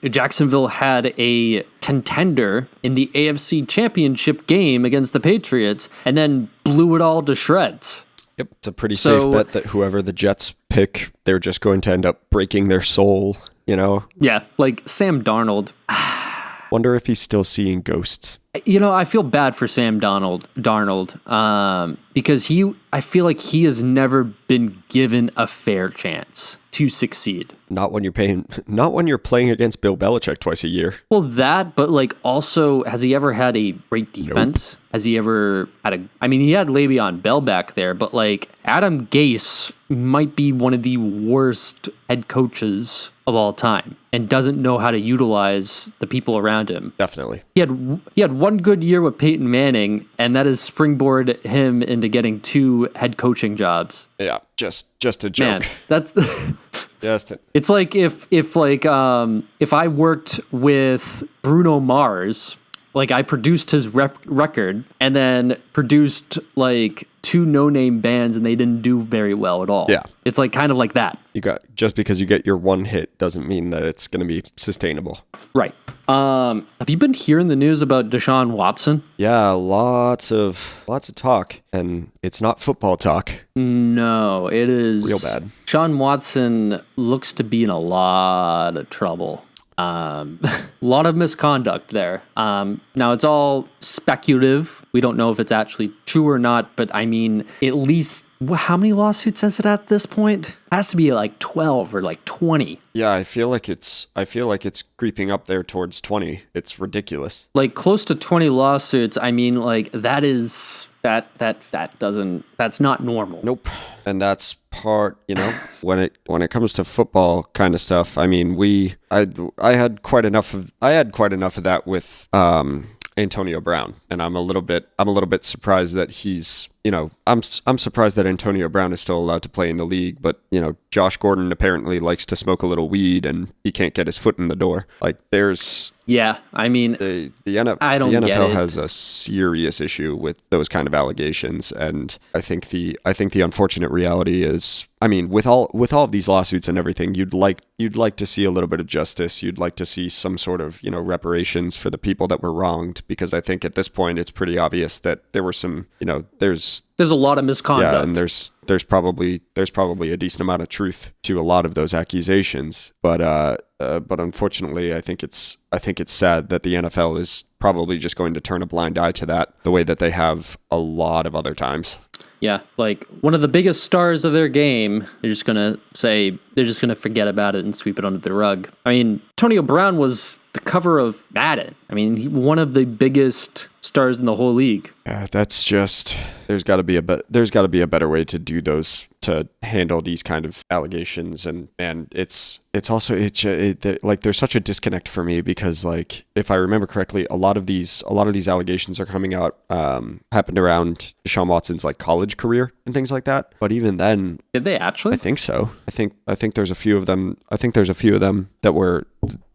Jacksonville had a contender in the AFC Championship game against the Patriots and then blew it all to shreds. Yep, it's a pretty safe bet that whoever the Jets pick, they're just going to end up breaking their soul, you know? Yeah, like Sam Darnold. Wonder if he's still seeing ghosts. You know, I feel bad for Sam Darnold, because I feel like he has never been given a fair chance to succeed. Not when you're playing against Bill Belichick twice a year. Well, that, but like also, has he ever had a great defense? Nope. Has he ever had he had Le'Veon Bell back there, but like Adam Gase might be one of the worst head coaches of all time and doesn't know how to utilize the people around him. Definitely. He had one good year with Peyton Manning, and that has springboarded him into getting 2 head coaching jobs. Yeah, just a joke. Man, that's it's like if I worked with Bruno Mars, like I produced his record and then produced like 2 no-name bands and they didn't do very well at all. Yeah. It's like kind of like that. Just because you get your one hit doesn't mean that it's going to be sustainable. Right. Have you been hearing the news about Deshaun Watson? Yeah, lots of talk, and it's not football talk. No, it is real bad. Deshaun Watson looks to be in a lot of trouble. A lot of misconduct there. Now it's all speculative. We don't know if it's actually true or not, but I mean, at least how many lawsuits is it at this point? It has to be like 12 or like 20. Yeah, I feel like it's creeping up there towards 20. It's ridiculous. Like close to 20 lawsuits. I mean, like that's not normal. Nope. And that's part, you know, when it comes to football kind of stuff. I mean, I had quite enough of that with Antonio Brown, and I'm a little bit surprised that he's, you know, I'm surprised that Antonio Brown is still allowed to play in the league, but you know, Josh Gordon apparently likes to smoke a little weed and he can't get his foot in the door. Like yeah, I mean, the NFL has a serious issue with those kind of allegations, and I think the unfortunate reality is, I mean, with all of these lawsuits and everything, you'd like to see a little bit of justice. You'd like to see some sort of, you know, reparations for the people that were wronged, because I think at this point it's pretty obvious that there were some, you know, there's a lot of misconduct. Yeah, and there's probably a decent amount of truth to a lot of those accusations. But but unfortunately, I think it's sad that the NFL is probably just going to turn a blind eye to that, the way that they have a lot of other times. Yeah, like one of the biggest stars of their game, they're just going to forget about it and sweep it under the rug. I mean, Antonio Brown was the cover of Madden. I mean, one of the biggest stars in the whole league. That's just, there's got to be a better way to do those, to handle these kind of allegations, and it's also like there's such a disconnect for me, because like if I remember correctly, a lot of these allegations are coming out happened around Deshaun Watson's like college career and things like that. But even then, did they actually? I think so. I think there's a few of them. I think there's a few of them that were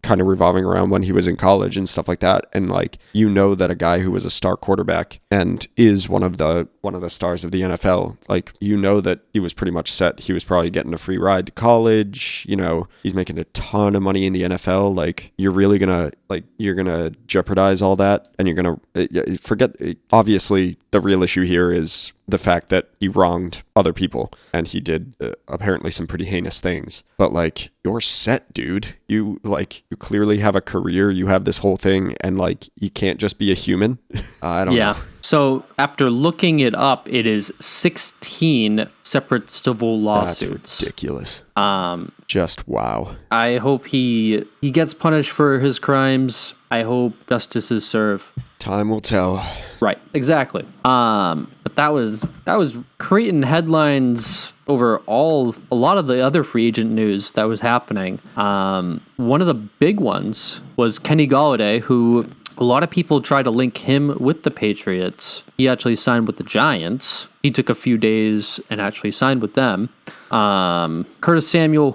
kind of revolving around when he was in college and stuff like that. And like, that a guy who was a star quarterback and is one of the stars of the NFL, like, that he was pretty much set. He was probably getting a free ride to college. He's making a ton of money in the NFL. Like, you're gonna jeopardize all that, and you're gonna forget. Obviously, the real issue here is the fact that he wronged other people, and he did apparently some pretty heinous things. But like, you're set, dude. You clearly have a career. You have this whole thing, and like, you can't just be a human. I don't know. So after looking it up, it is 16 separate civil lawsuits. That's ridiculous. Just wow. I hope he gets punished for his crimes. I hope justice is served. Time will tell. Right, exactly. But that was creating headlines over a lot of the other free agent news that was happening. One of the big ones was Kenny Golladay, who a lot of people try to link him with the Patriots. He actually signed with the Giants. He took a few days and actually signed with them. Curtis Samuel,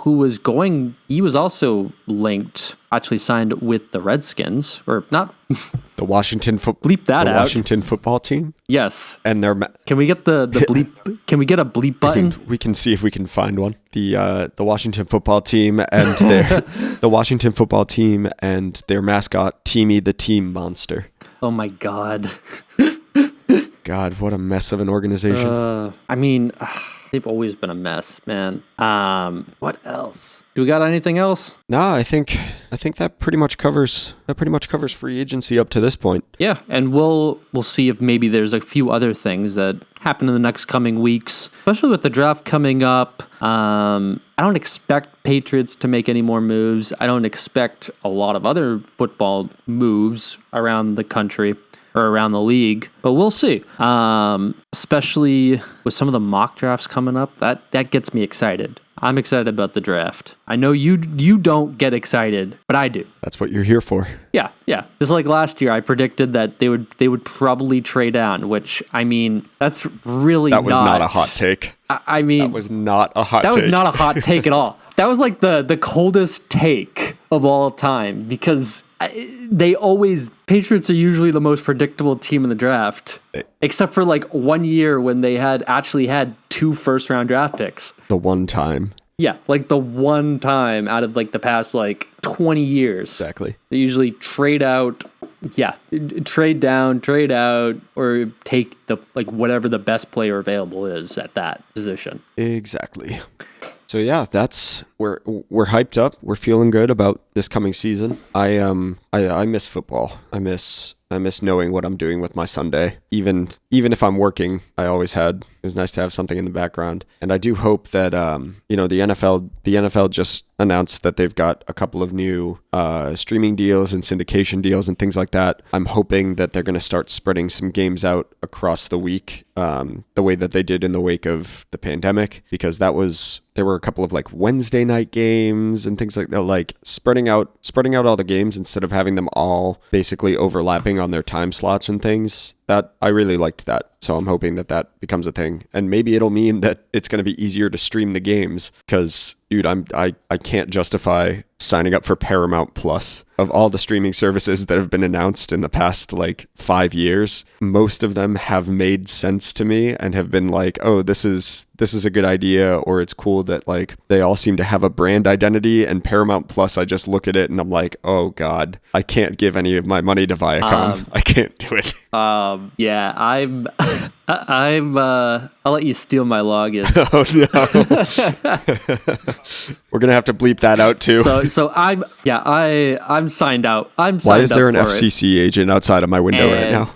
he was also linked, actually signed with the Redskins, or not. The Washington bleep that out. Washington football team. Yes, and they're. Can we get the bleep? Can we get a bleep button? We can see if we can find one. The Washington football team and their mascot, Teamy the Team Monster. Oh my God. God, what a mess of an organization. I mean, they've always been a mess, man. What else? Do we got anything else? No, I think that pretty much covers free agency up to this point. Yeah, and we'll see if maybe there's a few other things that happen in the next coming weeks, especially with the draft coming up. I don't expect Patriots to make any more moves. I don't expect a lot of other football moves around the country or around the league, but we'll see. Especially with some of the mock drafts coming up, that gets me excited. I'm excited about the draft. I know you don't get excited, but I do. That's what you're here for. Yeah. Just like last year, I predicted that they would probably trade down, which, I mean, that's really that was not a hot take. I mean, that was not a hot take. That was not a hot take at all. That was like the coldest take of all time, because Patriots are usually the most predictable team in the draft, except for like 1 year when they had 2 first-round draft picks. The one time. Yeah, like the one time out of like the past like 20 years. Exactly. They usually trade out. Yeah, trade down, trade out, or take the whatever the best player available is at that position. Exactly. So yeah, we're hyped up. We're feeling good about this coming season. I miss football. I miss knowing what I'm doing with my Sunday. Even if I'm working, it was nice to have something in the background. And I do hope that the NFL just announced that they've got a couple of new streaming deals and syndication deals and things like that. I'm hoping that they're going to start spreading some games out across the week, the way that they did in the wake of the pandemic, because there were a couple of like Wednesday night games and things like that, like spreading out all the games instead of having them all basically overlapping on their time slots and things. That I really liked that. So I'm hoping that becomes a thing, and maybe it'll mean that it's going to be easier to stream the games, because dude, I can't justify signing up for Paramount Plus of all the streaming services that have been announced in the past like 5 years, most of them have made sense to me and have been like, oh, this is a good idea, or it's cool that like they all seem to have a brand identity. And Paramount Plus, I just look at it and I'm like, oh God, I can't give any of my money to Viacom. I can't do it. Yeah, I'll let you steal my login. Oh no. We're gonna have to bleep that out too. So I'm signed out. Why is there an FCC agent outside of my window right now?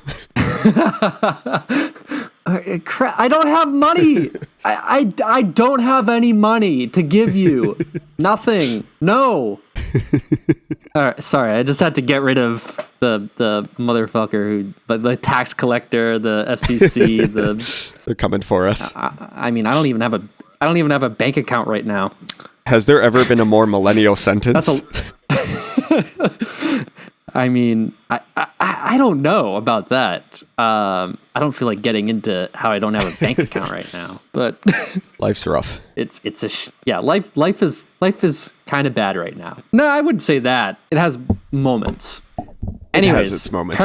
I don't have money. I don't have any money to give you. Nothing. No. All right, sorry. I just had to get rid of the motherfucker the tax collector, the FCC. They're coming for us. I mean, I don't even have a bank account right now. Has there ever been a more millennial sentence? I mean, I don't know about that. I don't feel like getting into how I don't have a bank account right now, but life's rough. Life is kind of bad right now. No, I wouldn't say that. It has moments. Anyways, it has its moments.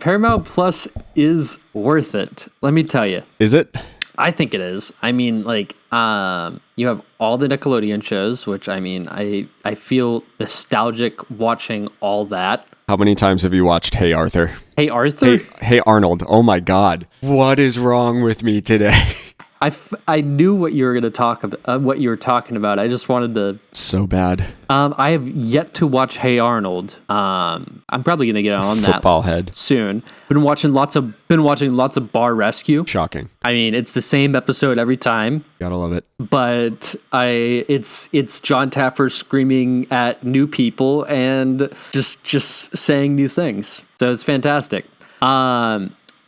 Paramount Plus is worth it. Let me tell you. Is it? I think it is. I mean, like, you have all the Nickelodeon shows, which, I mean, I feel nostalgic watching all that. How many times have you watched Hey Arthur? Hey Arthur? Hey Arnold. Oh my God. What is wrong with me today? I knew what you were going to talk about, what you were talking about. I just wanted to. So bad. I have yet to watch Hey Arnold. I'm probably going to get on that football head soon. Been watching lots of Bar Rescue. Shocking. I mean, it's the same episode every time. Gotta love it. But it's John Taffer screaming at new people and just saying new things. So it's fantastic.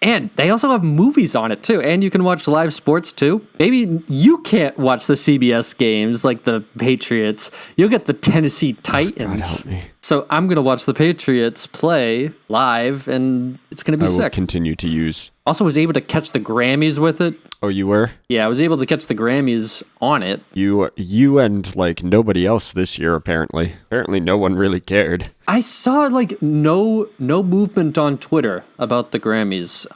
And they also have movies on it, too. And you can watch live sports, too. Maybe you can't watch the CBS games like the Patriots. You'll get the Tennessee Titans. God help me. So I'm going to watch the Patriots play live, and it's going to be sick. I will continue to use. Also was able to catch the Grammys with it. Oh, you were? Yeah, I was able to catch the Grammys on it. You and, like, nobody else this year, apparently. Apparently no one really cared. I saw, like, no movement on Twitter about the Grammys.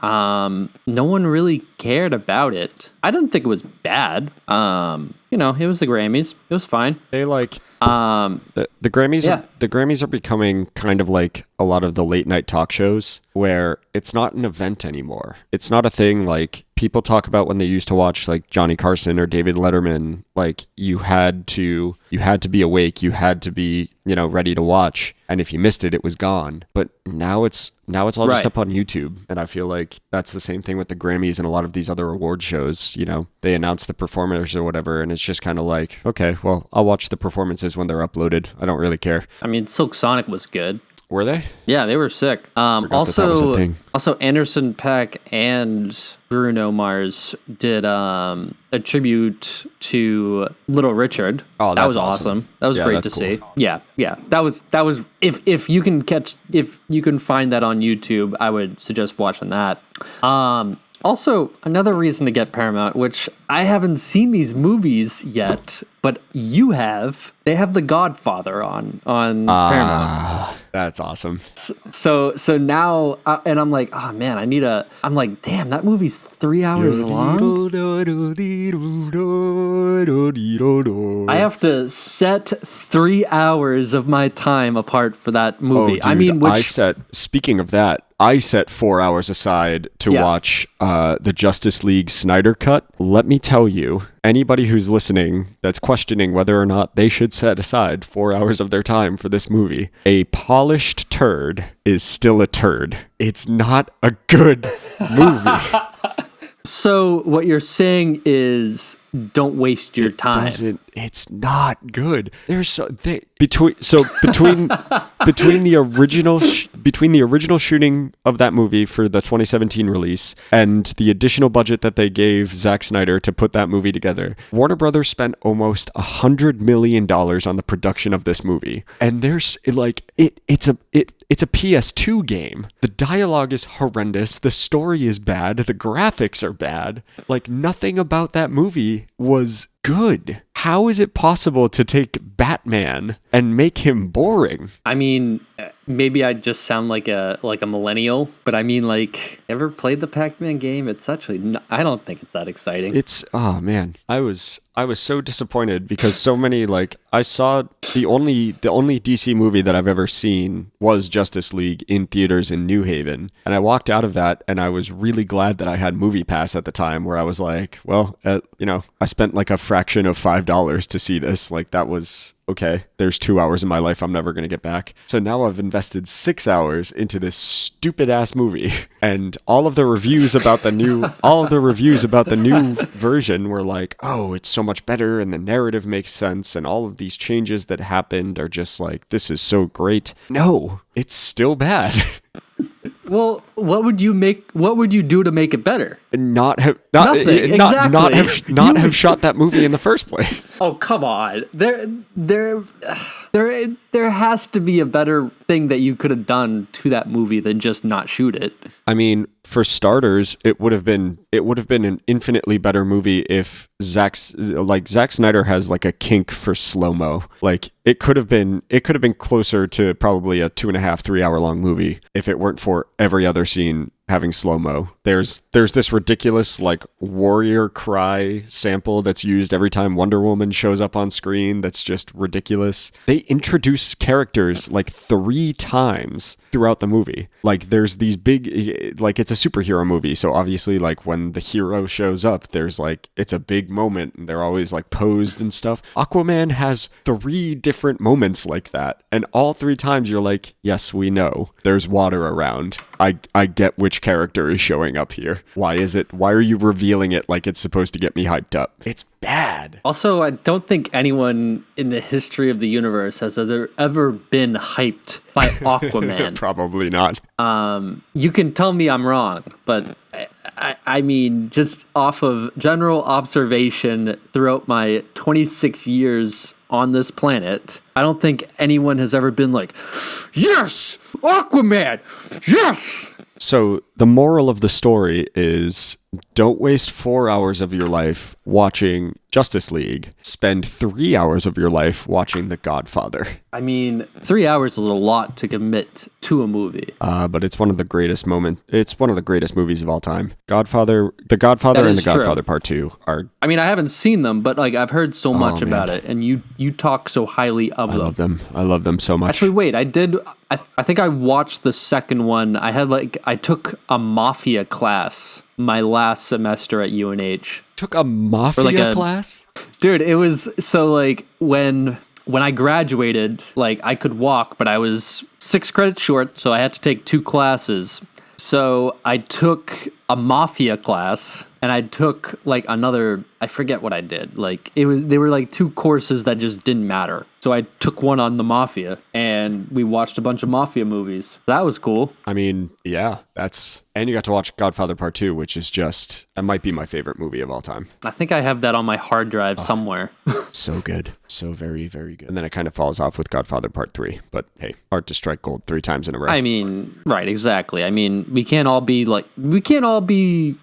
No one really cared about it. I didn't think it was bad. It was the Grammys. It was fine. They, like... the Grammys yeah. The Grammys are becoming kind of like a lot of the late night talk shows where it's not an event anymore. It's not a thing like people talk about when they used to watch like Johnny Carson or David Letterman. Like you had to be awake, you had to be, ready to watch, and if you missed it, it was gone. But now it's all just up on YouTube, and I feel like that's the same thing with the Grammys and a lot of these other award shows. They announce the performers or whatever, and it's just kind of like, okay, well, I'll watch the performances when they're uploaded. I don't really care. I mean, Silk Sonic was good. Were they? Yeah, they were sick. Also Anderson .Paak and Bruno Mars did a tribute to Little Richard. Oh, that was awesome. That was great to see. Yeah. That was if you can find that on YouTube, I would suggest watching that. Also, another reason to get Paramount, which I haven't seen these movies yet, but you have. They have The Godfather on Paramount. That's awesome. So now, and I'm like, oh man, I'm like, damn, that movie's 3 hours long. I have to set 3 hours of my time apart for that movie. Oh, dude, speaking of that, I set 4 hours aside to watch the Justice League Snyder Cut. Let me tell you, anybody who's listening that's questioning whether or not they should set aside 4 hours of their time for this movie, a polished turd is still a turd. It's not a good movie. So what you're saying is don't waste your time. It's not good. Between the original shooting of that movie for the 2017 release and the additional budget that they gave Zack Snyder to put that movie together, Warner Brothers spent almost $100 million on the production of this movie. And it's a PS2 game. The dialogue is horrendous. The story is bad. The graphics are bad. Like, nothing about that movie was good. How is it possible to take Batman and make him boring. I mean, maybe I just sound like a millennial, but I mean, like, ever played the Pac-Man game? It's actually I don't think it's that exciting. Oh man, I was so disappointed because so many, like, I saw the only DC movie that I've ever seen was Justice League in theaters in New Haven, and I walked out of that and I was really glad that I had Movie Pass at the time, where I was like, well, I spent like a fraction of $5 to see this. Like, that was okay. There's 2 hours in my life I'm never going to get back. So now I've invested 6 hours into this stupid ass movie, and all of the reviews about the new version were like, oh, it's so much better and the narrative makes sense and all of these changes that happened are just like, this is so great. No, it's still bad. Well, what would you do to make it better? Not have shot that movie in the first place. Oh, come on. There has to be a better thing that you could have done to that movie than just not shoot it. I mean, for starters, it would have been an infinitely better movie if Zack Snyder has like a kink for slow-mo. Like, it could have been closer to probably a 2.5-3 hour long movie if it weren't for every other scene having slow-mo. There's this ridiculous like warrior cry sample that's used every time Wonder Woman shows up on screen that's just ridiculous. They introduce characters like 3 times throughout the movie. Like, there's these big, like, it's a superhero movie, so obviously like when the hero shows up, there's like, it's a big moment and they're always like posed and stuff. Aquaman has 3 different moments like that, and all 3 times you're like, yes, we know there's water around. I get which character is showing up here. Why are you revealing it like it's supposed to get me hyped up? It's bad. Also, I don't think anyone in the history of the universe has ever been hyped by Aquaman. Probably not. You can tell me I'm wrong, but I mean, just off of general observation throughout my 26 years on this planet, I don't think anyone has ever been like, yes, Aquaman, yes! So the moral of the story is, don't waste 4 hours of your life watching Justice League. Spend 3 hours of your life watching The Godfather. I mean, 3 hours is a lot to commit to a movie. But it's one of the greatest movies of all time. The Godfather and The Godfather Part 2 are... I mean, I haven't seen them, but like, I've heard so much about it, and you talk so highly of them. I love them so much. Actually, wait, I think I watched the second one. I took a mafia class my last semester at UNH. Took a mafia class? Dude, it was so like when I graduated, like, I could walk, but I was 6 credits short, so I had to take 2 classes. So I took a mafia class, and I took like another, I forget what I did. Like, they were like 2 courses that just didn't matter. So I took one on the mafia, and we watched a bunch of mafia movies. That was cool. I mean, yeah, and you got to watch Godfather Part 2, which is that might be my favorite movie of all time. I think I have that on my hard drive somewhere. So good. So very, very good. And then it kind of falls off with Godfather Part 3. But hey, hard to strike gold 3 times in a row. I mean, right, exactly. I mean, we can't all be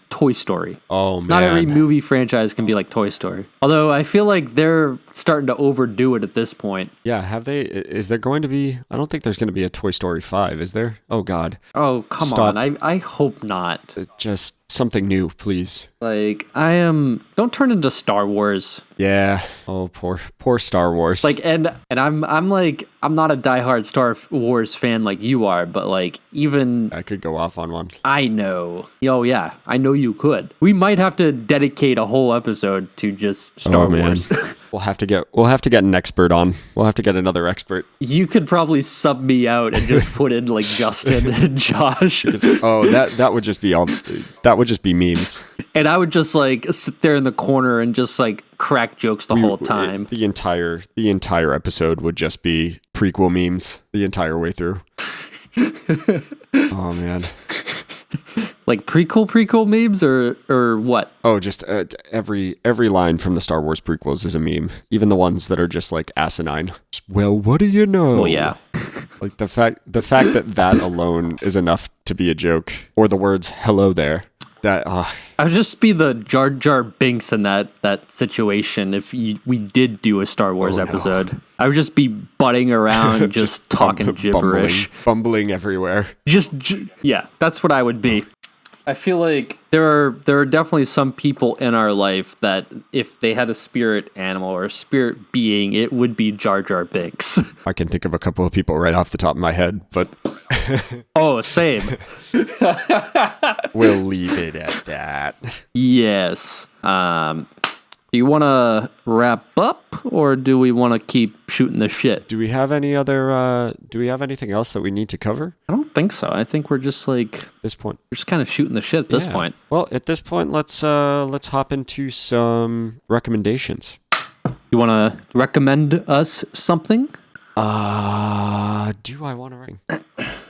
Toy Story. Oh, man. Not every movie franchise can be like Toy Story. Although I feel like they're starting to overdo it at this point. Yeah, have they? Is there going to be... I don't think there's going to be a Toy Story 5, is there? Oh, God. Oh, come on. I hope not. Just something new, please. Like, don't turn into Star Wars. Yeah. Oh, poor Star Wars. Like, and I'm not a diehard Star Wars fan like you are, but like, even I could go off on one. I know. Oh yeah, I know you could. We might have to dedicate a whole episode to just Star Wars. We'll have to get an expert on. We'll have to get another expert. You could probably sub me out and just put in like Justin and Josh. Oh, that would just be all. That would just be memes. And I would just like sit there in the corner and just like crack jokes the whole time. The entire episode would just be prequel memes the entire way through. Oh man. Like prequel memes or what? Oh, just every line from the Star Wars prequels is a meme. Even the ones that are just like asinine. Well, what do you know? Well, yeah. Like the fact that alone is enough to be a joke. Or the words "hello there." That I would just be the Jar Jar Binks in that situation if we did do a Star Wars episode. I would just be butting around, just talking gibberish. Bumbling everywhere. Yeah, that's what I would be. I feel like there are definitely some people in our life that if they had a spirit animal or a spirit being, it would be Jar Jar Binks. I can think of a couple of people right off the top of my head, but... Oh, same. We'll leave it at that. Yes. Do you want to wrap up, or do we want to keep shooting the shit? Do we have any other? Do we have anything else that we need to cover? I don't think so. I think we're just like this point. We're just kind of shooting the shit at this point. Well, at this point, let's hop into some recommendations. You want to recommend us something? Do I want to ring?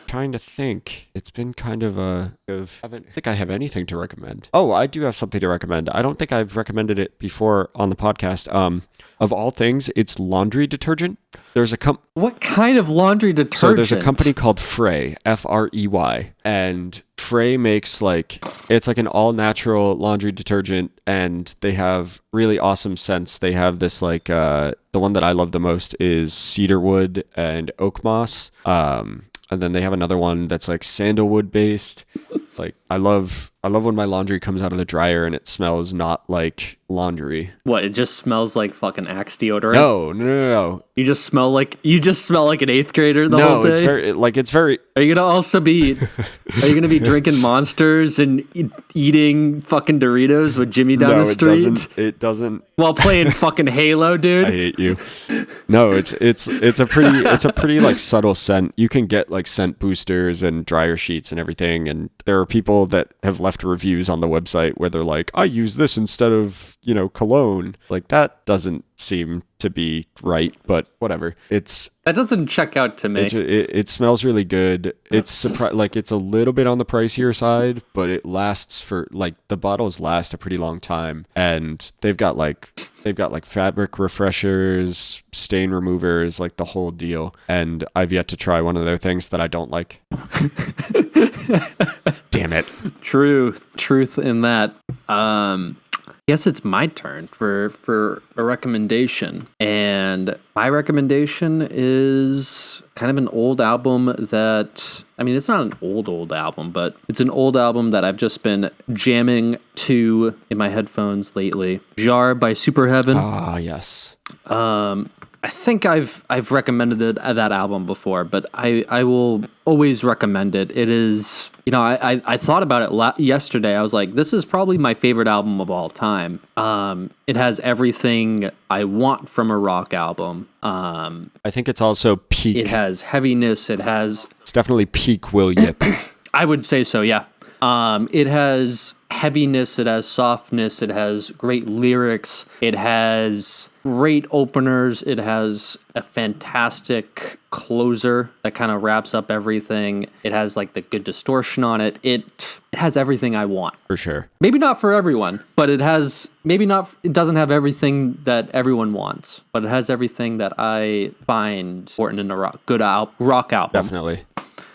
Trying to think. It's been kind of I don't think I have anything to recommend. Oh, I do have something to recommend. I don't think I've recommended it before on the podcast. Of all things, it's laundry detergent. There's a What kind of laundry detergent? So there's a company called Frey, Frey, and Frey makes it's like an all-natural laundry detergent, and they have really awesome scents. They have this the one that I love the most is cedarwood and oak moss. And then they have another one that's like sandalwood based. Like I love when my laundry comes out of the dryer and it smells not like laundry. What? It just smells like fucking Axe deodorant? No. You just smell like an 8th grader the whole day? No, it's very. Are you gonna also be? Are you gonna be drinking Monsters and eating fucking Doritos with Jimmy down the street? It doesn't. While playing fucking Halo, dude. I hate you. No, it's a pretty like subtle scent. You can get like scent boosters and dryer sheets and everything, and there are people that have left reviews on the website where they're like, I use this instead of cologne. Like that doesn't seem to be right, but whatever. That doesn't check out to me. It smells really good. It's it's a little bit on the pricier side, but it lasts for the bottles last a pretty long time, and they've got fabric refreshers, stain removers, like the whole deal. And I've yet to try one of their things that I don't like. Damn it. Truth in that. Guess it's my turn for a recommendation. And my recommendation is kind of an old album that, it's not an old album, but it's an old album that I've just been jamming to in my headphones lately. Jar by Superheaven. Ah, yes. I think I've recommended that album before, but I will always recommend it. It is, I thought about it yesterday. I was like, this is probably my favorite album of all time. It has everything I want from a rock album. I think it's also peak. It has heaviness. It's definitely peak Will Yip. I would say so, yeah. It has heaviness, it has softness, it has great lyrics, it has great openers, it has a fantastic closer that kind of wraps up everything. It has the good distortion on it. It has everything I want. For sure. Maybe not for everyone, but it doesn't have everything that everyone wants, but it has everything that I find important in a rock album. Definitely.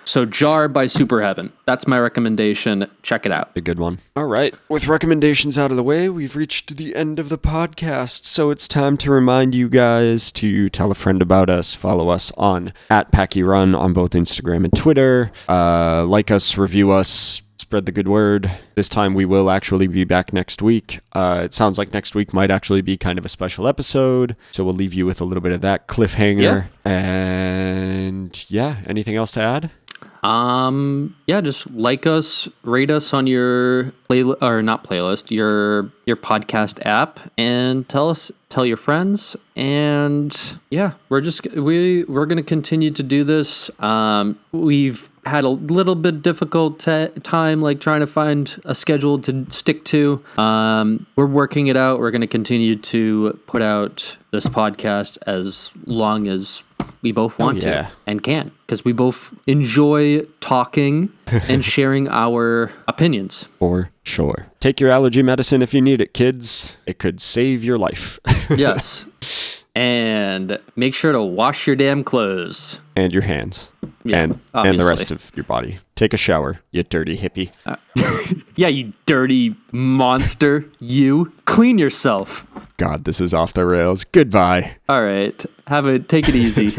So Jar by Superheaven. That's my recommendation. Check it out. A good one. All right. With recommendations out of the way, we've reached the end of the podcast. So it's time to remind you guys to tell a friend about us. Follow us on @Packie Run on both Instagram and Twitter. Like us, review us, spread the good word. This time we will actually be back next week. It sounds like next week might actually be kind of a special episode. So we'll leave you with a little bit of that cliffhanger. Yeah. And anything else to add? Just like us, rate us on your your podcast app, and tell your friends. And we're going to continue to do this. We've had a little bit difficult time trying to find a schedule to stick to. We're working it out. We're going to continue to put out this podcast as long as we both want to and can, because we both enjoy talking and sharing our opinions. For sure. Take your allergy medicine if you need it, kids. It could save your life. Yes. And make sure to wash your damn clothes. And your hands. Yeah, and the obviously. rest of your body. Take a shower, you dirty hippie. Yeah, you dirty monster. You clean yourself. God, this is off the rails. Goodbye. All right. Take it easy.